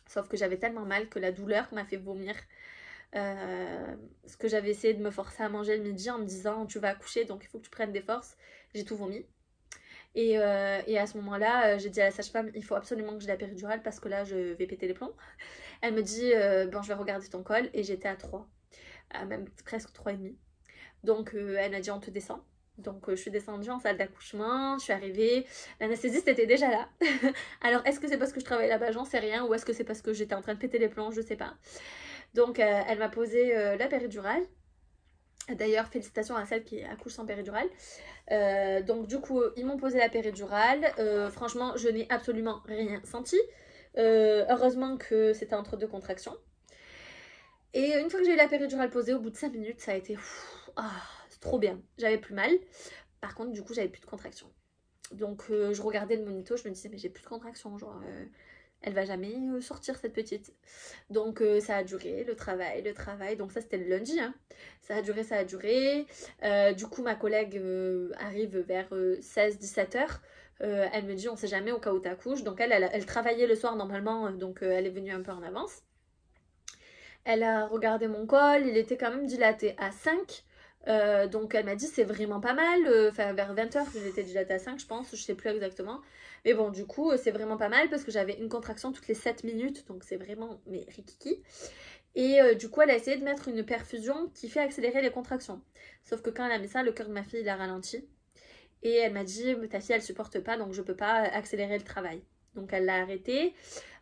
Speaker 1: Sauf que j'avais tellement mal que la douleur m'a fait vomir. Parce que j'avais essayé de me forcer à manger le midi en me disant tu vas accoucher donc il faut que tu prennes des forces. J'ai tout vomi. Et à ce moment-là, j'ai dit à la sage-femme il faut absolument que j'ai la péridurale parce que là je vais péter les plombs. Elle me dit je vais regarder ton col et j'étais à 3, même presque 3,5. Donc elle m'a dit on te descend. Donc je suis descendue en salle d'accouchement, je suis arrivée, l'anesthésiste était déjà là. Alors est-ce que c'est parce que je travaille là-bas, j'en sais rien, ou est-ce que c'est parce que j'étais en train de péter les plombs, je sais pas. Donc elle m'a posé la péridurale. D'ailleurs félicitations à celle qui accouche sans péridurale. Donc du coup ils m'ont posé la péridurale, franchement je n'ai absolument rien senti. Heureusement que c'était entre 2 contractions. Et une fois que j'ai eu la péridurale posée, au bout de 5 minutes, ça a été c'est trop bien. J'avais plus mal. Par contre, du coup, j'avais plus de contractions. Donc je regardais le monito, je me disais mais j'ai plus de contractions, genre elle va jamais sortir cette petite. Donc ça a duré, le travail, donc ça c'était le lundi, hein. Ça a duré, ça a duré. Du coup ma collègue arrive vers 16-17 heures. Elle me dit on sait jamais au cas où t'accouches. Donc elle travaillait le soir normalement, donc elle est venue un peu en avance. Elle a regardé mon col, il était quand même dilaté à 5. Donc elle m'a dit c'est vraiment pas mal. Enfin vers 20 heures il était dilaté à 5 je pense, je sais plus exactement. Mais bon du coup c'est vraiment pas mal parce que j'avais une contraction toutes les 7 minutes. Donc c'est vraiment mais rikiki. Et du coup elle a essayé de mettre une perfusion qui fait accélérer les contractions. Sauf que quand elle a mis ça, le cœur de ma fille il a ralenti. Et elle m'a dit ta fille elle supporte pas donc je peux pas accélérer le travail. Donc elle l'a arrêté.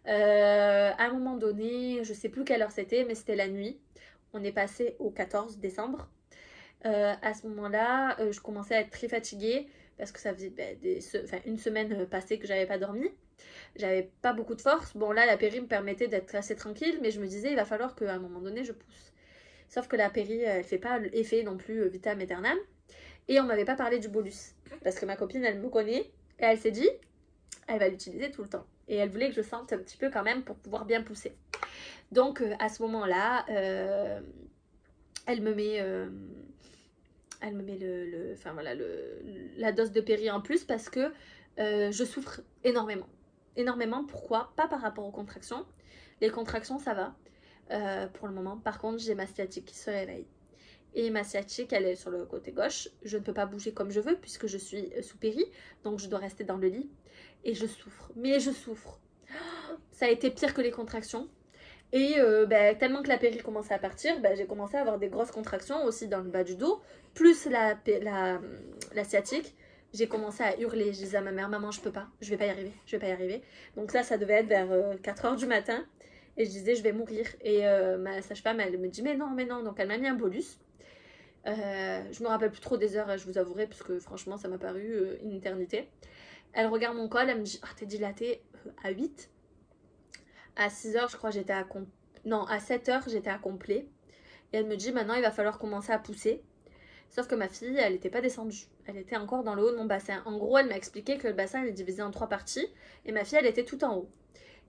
Speaker 1: À un moment donné, je sais plus quelle heure c'était, mais c'était la nuit. On est passé au 14 décembre. À ce moment-là, je commençais à être très fatiguée parce que ça faisait une semaine passée que j'avais pas dormi. J'avais pas beaucoup de force. Bon, là, la péri me permettait d'être assez tranquille, mais je me disais, il va falloir qu'à un moment donné, je pousse. Sauf que la péri, elle fait pas l'effet non plus vitam aeternam. Et on m'avait pas parlé du bolus. Parce que ma copine, elle me connaît. Et elle s'est dit, elle va l'utiliser tout le temps. Et elle voulait que je sente un petit peu quand même pour pouvoir bien pousser. Donc à ce moment-là, elle me met, enfin voilà, la dose de péri en plus parce que je souffre énormément. Énormément, pourquoi? Pas par rapport aux contractions. Les contractions, ça va pour le moment. Par contre, j'ai ma sciatique qui se réveille. Et ma sciatique, elle est sur le côté gauche. Je ne peux pas bouger comme je veux puisque je suis sous péri. Donc je dois rester dans le lit. Et je souffre. Mais je souffre. Ça a été pire que les contractions. Et tellement que la péri commençait à partir, j'ai commencé à avoir des grosses contractions aussi dans le bas du dos, plus la sciatique. J'ai commencé à hurler. Je disais à ma mère, maman, je peux pas, je vais pas y arriver, je vais pas y arriver. Donc ça devait être vers 4 heures du matin. Et je disais, je vais mourir. Et ma sage-femme, elle me dit, mais non, mais non. Donc elle m'a mis un bolus. Je me rappelle plus trop des heures, je vous avouerai, parce que franchement, ça m'a paru une éternité. Elle regarde mon col, elle me dit, ah, t'es dilatée à 8. À 6 heures, je crois, j'étais à... Non, à 7 heures, j'étais à complet. Et elle me dit, maintenant, il va falloir commencer à pousser. Sauf que ma fille, elle n'était pas descendue. Elle était encore dans le haut de mon bassin. En gros, elle m'a expliqué que le bassin, il est divisé en 3 parties. Et ma fille, elle était tout en haut.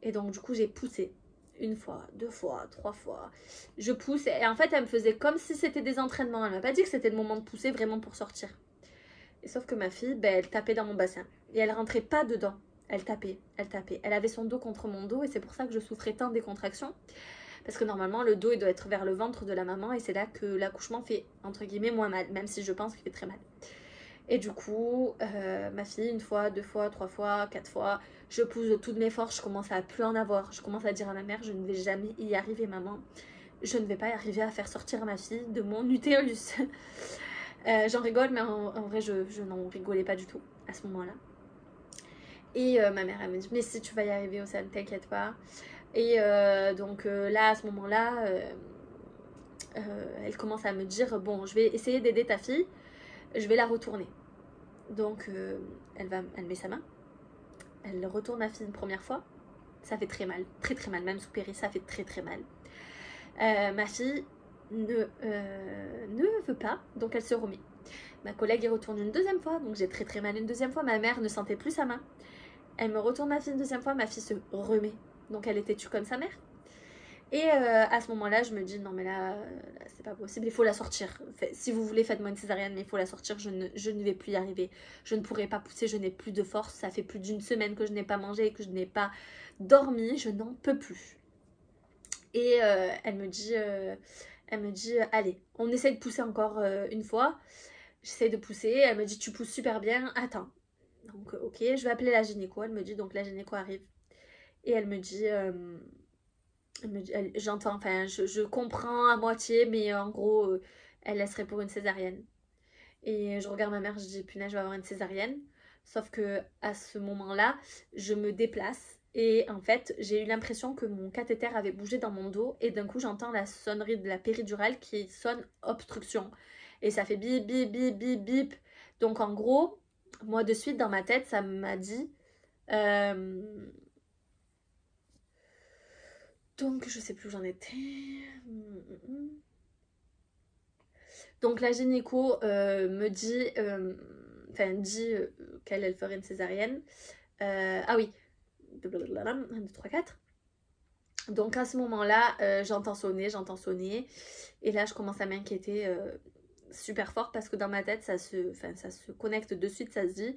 Speaker 1: Et donc, du coup, j'ai poussé. Une fois, 2 fois, 3 fois. Je pousse. Et en fait, elle me faisait comme si c'était des entraînements. Elle m'a pas dit que c'était le moment de pousser vraiment pour sortir. Et sauf que ma fille, elle tapait dans mon bassin. Et elle rentrait pas dedans. Elle tapait, elle tapait. Elle avait son dos contre mon dos et c'est pour ça que je souffrais tant des contractions. Parce que normalement, le dos, il doit être vers le ventre de la maman et c'est là que l'accouchement fait, entre guillemets, moins mal. Même si je pense qu'il fait très mal. Et du coup, ma fille, une fois, 2 fois, 3 fois, 4 fois, je pousse de toutes mes forces, je commence à plus en avoir. Je commence à dire à ma mère, je ne vais jamais y arriver, maman. Je ne vais pas y arriver à faire sortir ma fille de mon utérus. J'en rigole, mais en vrai, je n'en rigolais pas du tout à ce moment-là. Et ma mère, elle me dit, mais si tu vas y arriver, Océane, t'inquiète pas. Et donc là, à ce moment-là, elle commence à me dire, bon, je vais essayer d'aider ta fille, je vais la retourner. Donc elle met sa main, elle retourne ma fille une première fois. Ça fait très mal, très très mal, même sous péri, ça fait très très mal. Ma fille ne veut pas, donc elle se remet. Ma collègue y retourne une deuxième fois, donc j'ai très très mal une deuxième fois. Ma mère ne sentait plus sa main. Elle me retourne ma fille une deuxième fois, ma fille se remet. Donc elle était tue comme sa mère. Et à ce moment-là, je me dis, non mais là c'est pas possible, il faut la sortir. Si vous voulez, faites-moi une césarienne, mais il faut la sortir, je ne vais plus y arriver. Je ne pourrai pas pousser, je n'ai plus de force. Ça fait plus d'une semaine que je n'ai pas mangé et que je n'ai pas dormi, je n'en peux plus. Et elle me dit, allez, on essaie de pousser encore une fois. J'essaie de pousser, elle me dit, tu pousses super bien, attends. Donc ok, je vais appeler la gynéco, elle me dit, donc la gynéco arrive. Et elle me dit, j'entends, enfin, je comprends à moitié, mais en gros, elle laisserait pour une césarienne. Et je regarde ma mère, je dis, punaise, je vais avoir une césarienne. Sauf que à ce moment-là, je me déplace. Et en fait, j'ai eu l'impression que mon cathéter avait bougé dans mon dos. Et d'un coup, j'entends la sonnerie de la péridurale qui sonne obstruction. Et ça fait bip, bip, bip, bip, bip. Donc en gros, moi de suite, dans ma tête, ça m'a dit... Donc, je sais plus où j'en étais. Donc, la gynéco me dit enfin dit qu'elle elle ferait une césarienne. Ah oui, 1, 2, 3, 4. Donc à ce moment-là, j'entends sonner. Et là, je commence à m'inquiéter super fort parce que dans ma tête, ça se connecte de suite, ça se dit,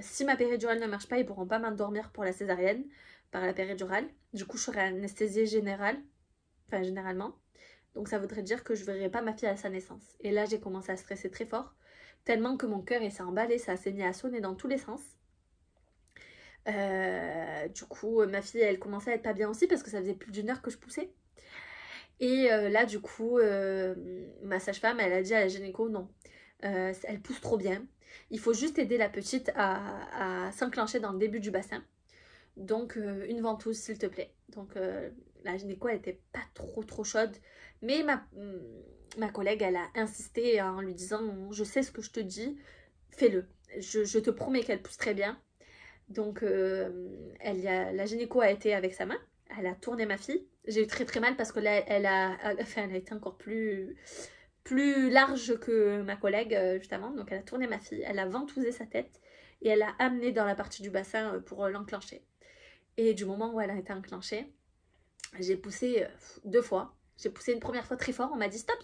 Speaker 1: si ma péridurale ne marche pas, ils pourront pas m'endormir pour la césarienne par la péridurale. Du coup, je serai anesthésiée générale, enfin généralement. Donc ça voudrait dire que je verrai pas ma fille à sa naissance. Et là, j'ai commencé à stresser très fort, tellement que mon cœur s'est emballé, ça s'est mis à sonner dans tous les sens. Du coup, ma fille, elle commençait à être pas bien aussi parce que ça faisait plus d'1 heure que je poussais. Et là, du coup, ma sage-femme, elle a dit à la gynéco, non, elle pousse trop bien. Il faut juste aider la petite à s'enclencher dans le début du bassin. Donc, une ventouse, s'il te plaît. Donc, la gynéco, elle était pas trop chaude. Mais ma collègue, elle a insisté en lui disant, je sais ce que je te dis, fais-le. Je te promets qu'elle pousse très bien. Donc, la gynéco a été avec sa main. Elle a tourné ma fille. J'ai eu très mal parce que là, elle a été encore plus large que ma collègue juste avant. Donc, elle a tourné ma fille. Elle a ventousé sa tête et elle l'a amenée dans la partie du bassin pour l'enclencher. Et du moment où elle a été enclenchée, j'ai poussé 2 fois. J'ai poussé une première fois très fort. On m'a dit stop,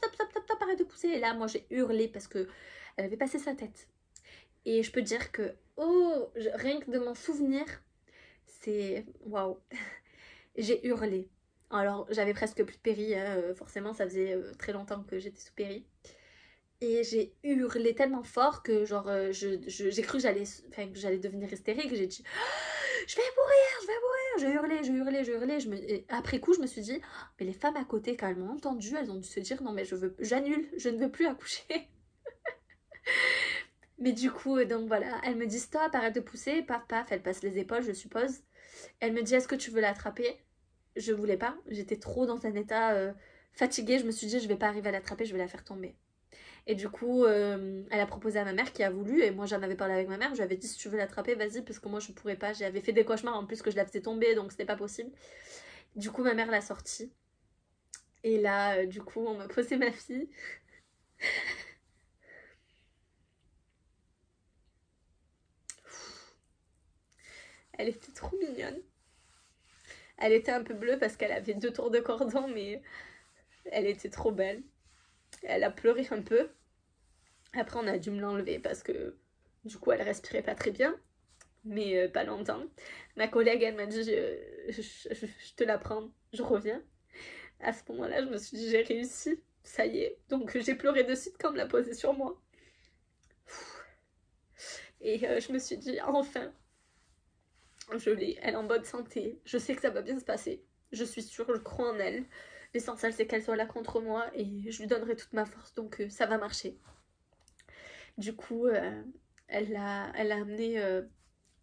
Speaker 1: arrête de pousser. Et là, moi, j'ai hurlé parce que elle avait passé sa tête. Et je peux dire que, rien que de m'en souvenir, c'est waouh. J'ai hurlé. Alors, j'avais presque plus de péri, hein, forcément, ça faisait très longtemps que j'étais sous péri. Et j'ai hurlé tellement fort que, genre, j'ai cru que j'allais devenir hystérique. J'ai dit, je vais mourir. J'ai hurlé. Et après coup, je me suis dit, mais les femmes à côté, quand elles m'ont entendu, elles ont dû se dire, non, mais j'annule, je ne veux plus accoucher. Mais du coup, donc voilà, elle me dit stop, arrête de pousser, paf, elle passe les épaules, je suppose. Elle me dit, est-ce que tu veux l'attraper? Je voulais pas, j'étais trop dans un état fatigué, je me suis dit, je vais pas arriver à l'attraper, je vais la faire tomber. Et du coup, elle a proposé à ma mère qui a voulu, et moi j'en avais parlé avec ma mère, je lui avais dit, si tu veux l'attraper, vas-y, parce que moi je pourrais pas, j'avais fait des cauchemars en plus que je la faisais tomber, donc c'était pas possible. Du coup, ma mère l'a sortie. Et là, du coup, on m'a posé ma fille. Elle était trop mignonne. Elle était un peu bleue parce qu'elle avait 2 tours de cordon, mais elle était trop belle. Elle a pleuré un peu. Après, on a dû me l'enlever parce que du coup, elle respirait pas très bien, mais pas longtemps. Ma collègue, elle m'a dit je te la prends, je reviens. À ce moment-là, je me suis dit j'ai réussi, ça y est. Donc j'ai pleuré de suite quand on me l'a posée sur moi. Et je me suis dit enfin, je l'ai, elle est en bonne santé, je sais que ça va bien se passer, je suis sûre, je crois en elle. L'essentiel c'est qu'elle soit là contre moi et je lui donnerai toute ma force, donc ça va marcher. Du coup, elle l'a amené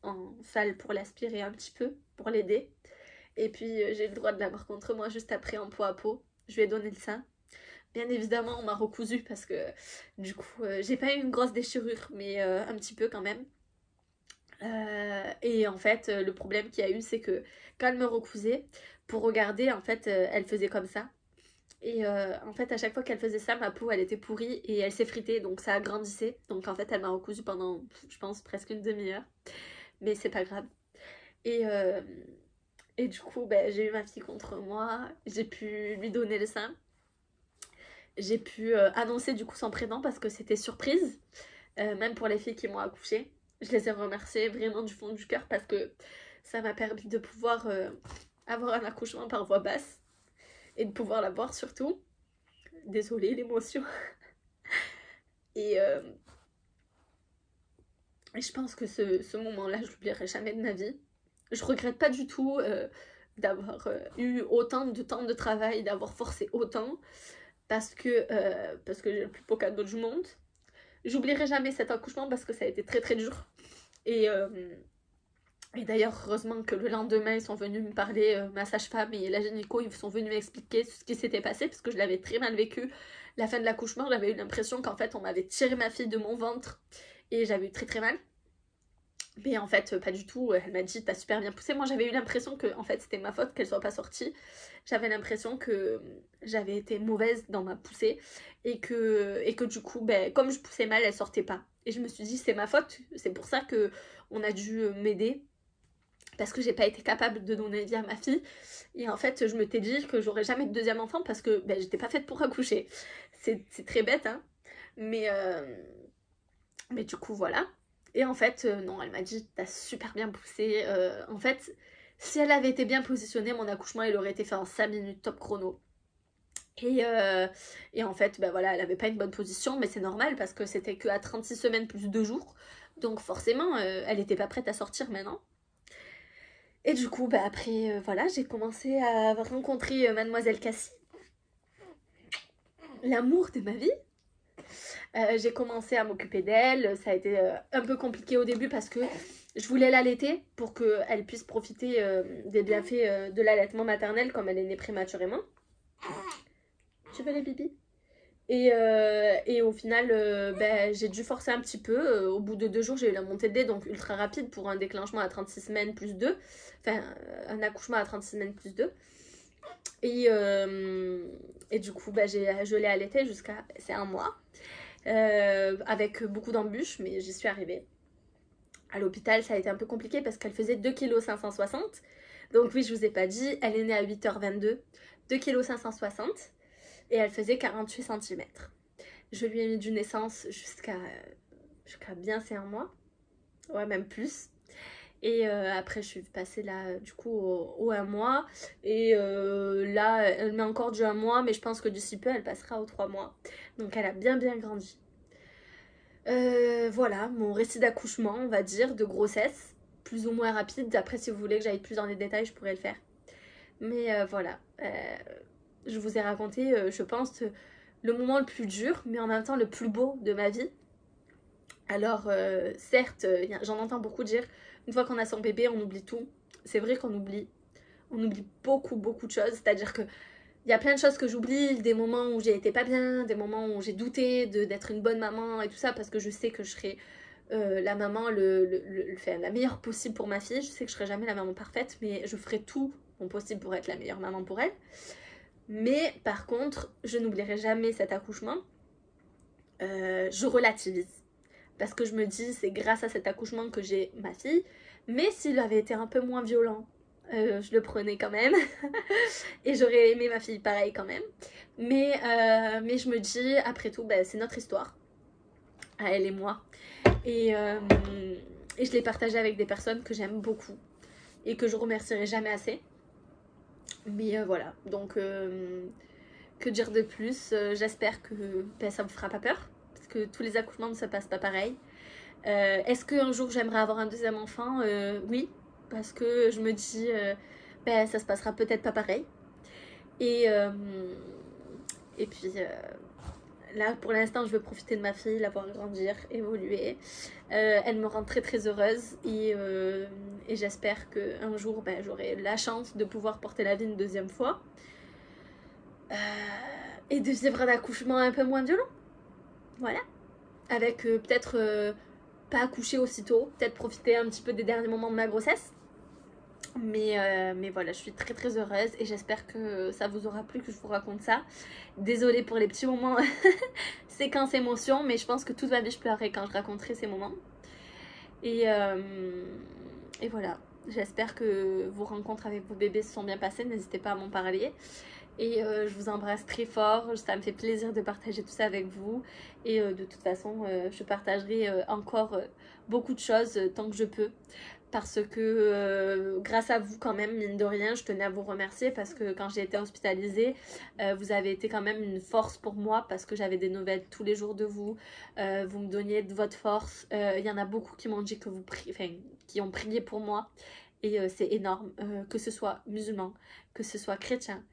Speaker 1: en salle pour l'aspirer un petit peu, pour l'aider. Et puis j'ai eu le droit de l'avoir contre moi juste après en peau à peau. Je lui ai donné le sein. Bien évidemment, on m'a recousu parce que du coup, j'ai pas eu une grosse déchirure, mais un petit peu quand même. Et en fait, le problème qu'il y a eu, c'est que quand elle me recousait, pour regarder, en fait, elle faisait comme ça. Et en fait, à chaque fois qu'elle faisait ça, ma peau, elle était pourrie et elle s'effritait, donc ça agrandissait. Donc en fait, elle m'a recousu pendant, je pense, presque une demi-heure. Mais c'est pas grave. Et, euh, et du coup, ben, j'ai eu ma fille contre moi. J'ai pu lui donner le sein. J'ai pu annoncer du coup son prénom parce que c'était surprise. Même pour les filles qui m'ont accouchée. Je les ai remerciées vraiment du fond du cœur parce que ça m'a permis de pouvoir avoir un accouchement par voie basse. Et de pouvoir la voir surtout. Désolée, l'émotion. Et je pense que ce moment-là, je l'oublierai jamais de ma vie. Je regrette pas du tout d'avoir eu autant de temps de travail, d'avoir forcé autant, parce que j'ai le plus beau cadeau du monde. J'oublierai jamais cet accouchement parce que ça a été très dur. Et d'ailleurs, heureusement que le lendemain, ils sont venus me parler, ma sage-femme et la gynéco, ils sont venus m'expliquer ce qui s'était passé, parce que je l'avais très mal vécu. La fin de l'accouchement, j'avais eu l'impression qu'en fait, on m'avait tiré ma fille de mon ventre, et j'avais eu très mal. Mais en fait, pas du tout. Elle m'a dit, t'as super bien poussé. Moi, j'avais eu l'impression que, en fait, c'était ma faute qu'elle soit pas sortie. J'avais l'impression que j'avais été mauvaise dans ma poussée. Et que du coup, ben, comme je poussais mal, elle sortait pas. Et je me suis dit, c'est ma faute. C'est pour ça que on a dû m'aider. Parce que j'ai pas été capable de donner vie à ma fille. Et en fait, je me t'ai dit que j'aurais jamais de deuxième enfant parce que ben, j'étais pas faite pour accoucher. C'est très bête, hein. Mais, mais du coup, voilà. Et en fait, non, elle m'a dit, t'as super bien poussé. En fait, si elle avait été bien positionnée, mon accouchement, il aurait été fait en 5 minutes top chrono. Et en fait, ben voilà, elle avait pas une bonne position, mais c'est normal parce que c'était que à 36 semaines plus 2 jours. Donc forcément, elle était pas prête à sortir maintenant. Et du coup, bah après, voilà, j'ai commencé à rencontrer Mademoiselle Cassie, l'amour de ma vie. J'ai commencé à m'occuper d'elle. Ça a été un peu compliqué au début parce que je voulais l'allaiter pour qu'elle puisse profiter des bienfaits de l'allaitement maternel comme elle est née prématurément. Tu veux les bibis? Et au final, ben, j'ai dû forcer un petit peu. Au bout de 2 jours, j'ai eu la montée de lait, donc ultra rapide pour un déclenchement à 36 semaines plus 2. Enfin, un accouchement à 36 semaines plus 2. Et du coup, ben, je l'ai allaité jusqu'à... C'est 1 mois. Avec beaucoup d'embûches, mais j'y suis arrivée. À l'hôpital, ça a été un peu compliqué parce qu'elle faisait 2,560 kg. Donc oui, je vous ai pas dit, elle est née à 8h22, 2,560 kg. Et elle faisait 48 cm. Je lui ai mis du naissance jusqu'à bien c'est 1 mois. Ouais, même plus. Et après, je suis passée là, du coup, au 1 mois. Et là, elle met encore du 1 mois, mais je pense que d'ici peu, elle passera aux 3 mois. Donc, elle a bien grandi. Voilà, mon récit d'accouchement, on va dire, de grossesse. Plus ou moins rapide. Après, si vous voulez que j'aille plus dans les détails, je pourrais le faire. Mais voilà. Je vous ai raconté, je pense, le moment le plus dur, mais en même temps le plus beau de ma vie. Alors, certes, j'en entends beaucoup dire, une fois qu'on a son bébé, on oublie tout. C'est vrai qu'on oublie. On oublie beaucoup de choses. C'est-à-dire que il y a plein de choses que j'oublie, des moments où j'ai été pas bien, des moments où j'ai douté d'être une bonne maman et tout ça, parce que je sais que je serai la maman enfin, la meilleure possible pour ma fille. Je sais que je serai jamais la maman parfaite, mais je ferai tout mon possible pour être la meilleure maman pour elle. Mais par contre, je n'oublierai jamais cet accouchement. Je relativise. Parce que je me dis, c'est grâce à cet accouchement que j'ai ma fille. Mais s'il avait été un peu moins violent, je le prenais quand même. Et j'aurais aimé ma fille pareil quand même. Mais je me dis, après tout, ben, c'est notre histoire. À elle et moi. Et je l'ai partagée avec des personnes que j'aime beaucoup. Et que je remercierai jamais assez. Mais voilà. Donc, que dire de plus? J'espère que ben, ça vous fera pas peur. Parce que tous les accouchements ne se passent pas pareil. Est-ce qu'un jour j'aimerais avoir un deuxième enfant? Oui, parce que je me dis, ben, ça se passera peut-être pas pareil. Et, et puis là, pour l'instant, je veux profiter de ma fille, la voir grandir, évoluer. Elle me rend très heureuse et j'espère qu'un jour, ben, j'aurai la chance de pouvoir porter la vie une deuxième fois. Et de vivre un accouchement un peu moins violent. Voilà. Avec peut-être pas accoucher aussitôt, peut-être profiter un petit peu des derniers moments de ma grossesse. Mais voilà, je suis très heureuse et j'espère que ça vous aura plu que je vous raconte ça. Désolée pour les petits moments séquence émotion, mais je pense que toute ma vie je pleurerai quand je raconterai ces moments. Et voilà, j'espère que vos rencontres avec vos bébés se sont bien passées, n'hésitez pas à m'en parler. Et je vous embrasse très fort, ça me fait plaisir de partager tout ça avec vous. Et de toute façon, je partagerai encore beaucoup de choses tant que je peux. Parce que grâce à vous quand même, mine de rien, je tenais à vous remercier parce que quand j'ai été hospitalisée, vous avez été quand même une force pour moi parce que j'avais des nouvelles tous les jours de vous. Vous me donniez de votre force. Il y en a beaucoup qui m'ont dit que qui ont prié pour moi. Et c'est énorme, que ce soit musulman, que ce soit chrétien.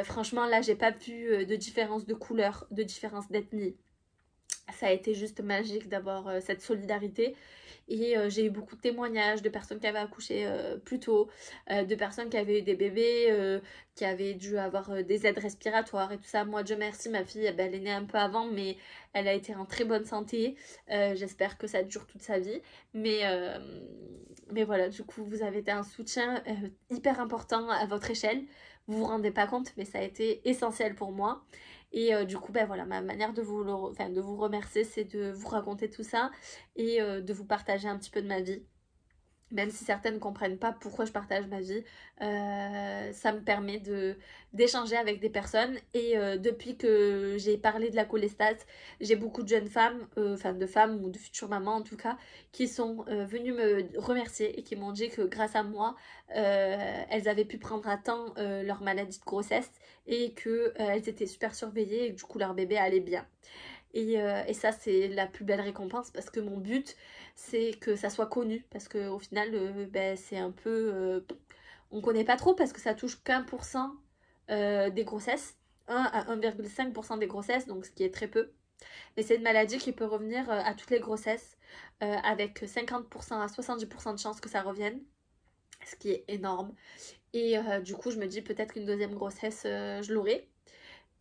Speaker 1: Franchement, là, j'ai pas vu de différence de couleur, de différence d'ethnie. Ça a été juste magique d'avoir cette solidarité et j'ai eu beaucoup de témoignages de personnes qui avaient accouché plus tôt, de personnes qui avaient eu des bébés, qui avaient dû avoir des aides respiratoires et tout ça. Moi, Dieu merci, ma fille, eh ben, elle est née un peu avant, mais elle a été en très bonne santé. J'espère que ça dure toute sa vie. Mais voilà, du coup, vous avez été un soutien hyper important à votre échelle. Vous vous rendez pas compte, mais ça a été essentiel pour moi. Et du coup, ben voilà, ma manière de de vous remercier, c'est de vous raconter tout ça et de vous partager un petit peu de ma vie. Même si certaines ne comprennent pas pourquoi je partage ma vie, ça me permet d'échanger avec des personnes. Et depuis que j'ai parlé de la cholestase, j'ai beaucoup de jeunes femmes, enfin de femmes ou de futures mamans en tout cas, qui sont venues me remercier et qui m'ont dit que grâce à moi, elles avaient pu prendre à temps leur maladie de grossesse et qu'elles étaient super surveillées et que du coup leur bébé allait bien. Et ça, c'est la plus belle récompense parce que mon but, c'est que ça soit connu. Parce qu'au final, ben, c'est un peu... on connaît pas trop parce que ça touche qu'1% des grossesses. 1 à 1,5% des grossesses, donc ce qui est très peu. Mais c'est une maladie qui peut revenir à toutes les grossesses avec 50% à 70% de chances que ça revienne. Ce qui est énorme. Et du coup, je me dis peut-être qu'une deuxième grossesse, je l'aurai.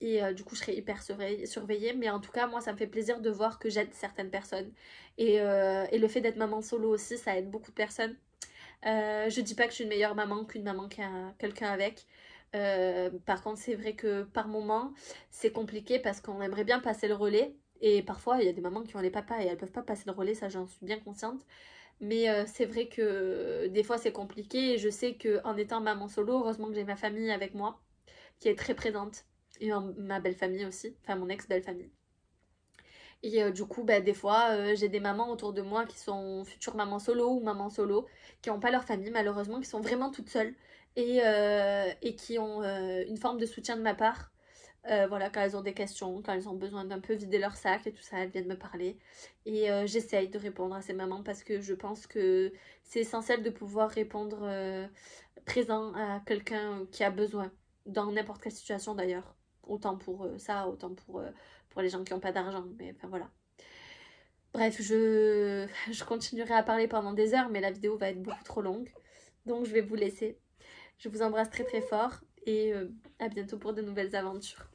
Speaker 1: Et du coup, je serai hyper surveillée. Mais en tout cas, moi, ça me fait plaisir de voir que j'aide certaines personnes. Et le fait d'être maman solo aussi, ça aide beaucoup de personnes. Je dis pas que je suis une meilleure maman qu'une maman qui a quelqu'un avec. Par contre, c'est vrai que par moment, c'est compliqué parce qu'on aimerait bien passer le relais. Et parfois, il y a des mamans qui ont les papas et elles peuvent pas passer le relais, ça j'en suis bien consciente. Mais c'est vrai que des fois c'est compliqué et je sais qu'en étant maman solo, heureusement que j'ai ma famille avec moi qui est très présente et ma belle famille aussi, enfin mon ex-belle famille. Et du coup, bah, des fois, j'ai des mamans autour de moi qui sont futures mamans solo ou mamans solo, qui n'ont pas leur famille malheureusement, qui sont vraiment toutes seules et qui ont une forme de soutien de ma part. Voilà, quand elles ont des questions, quand elles ont besoin d'un peu vider leur sac et tout ça, elles viennent me parler. Et j'essaye de répondre à ces mamans parce que je pense que c'est essentiel de pouvoir répondre présent à quelqu'un qui a besoin, dans n'importe quelle situation d'ailleurs. Autant pour ça, autant pour les gens qui n'ont pas d'argent. Mais enfin voilà. Bref, je continuerai à parler pendant des heures, mais la vidéo va être beaucoup trop longue. Donc je vais vous laisser. Je vous embrasse très très fort et à bientôt pour de nouvelles aventures.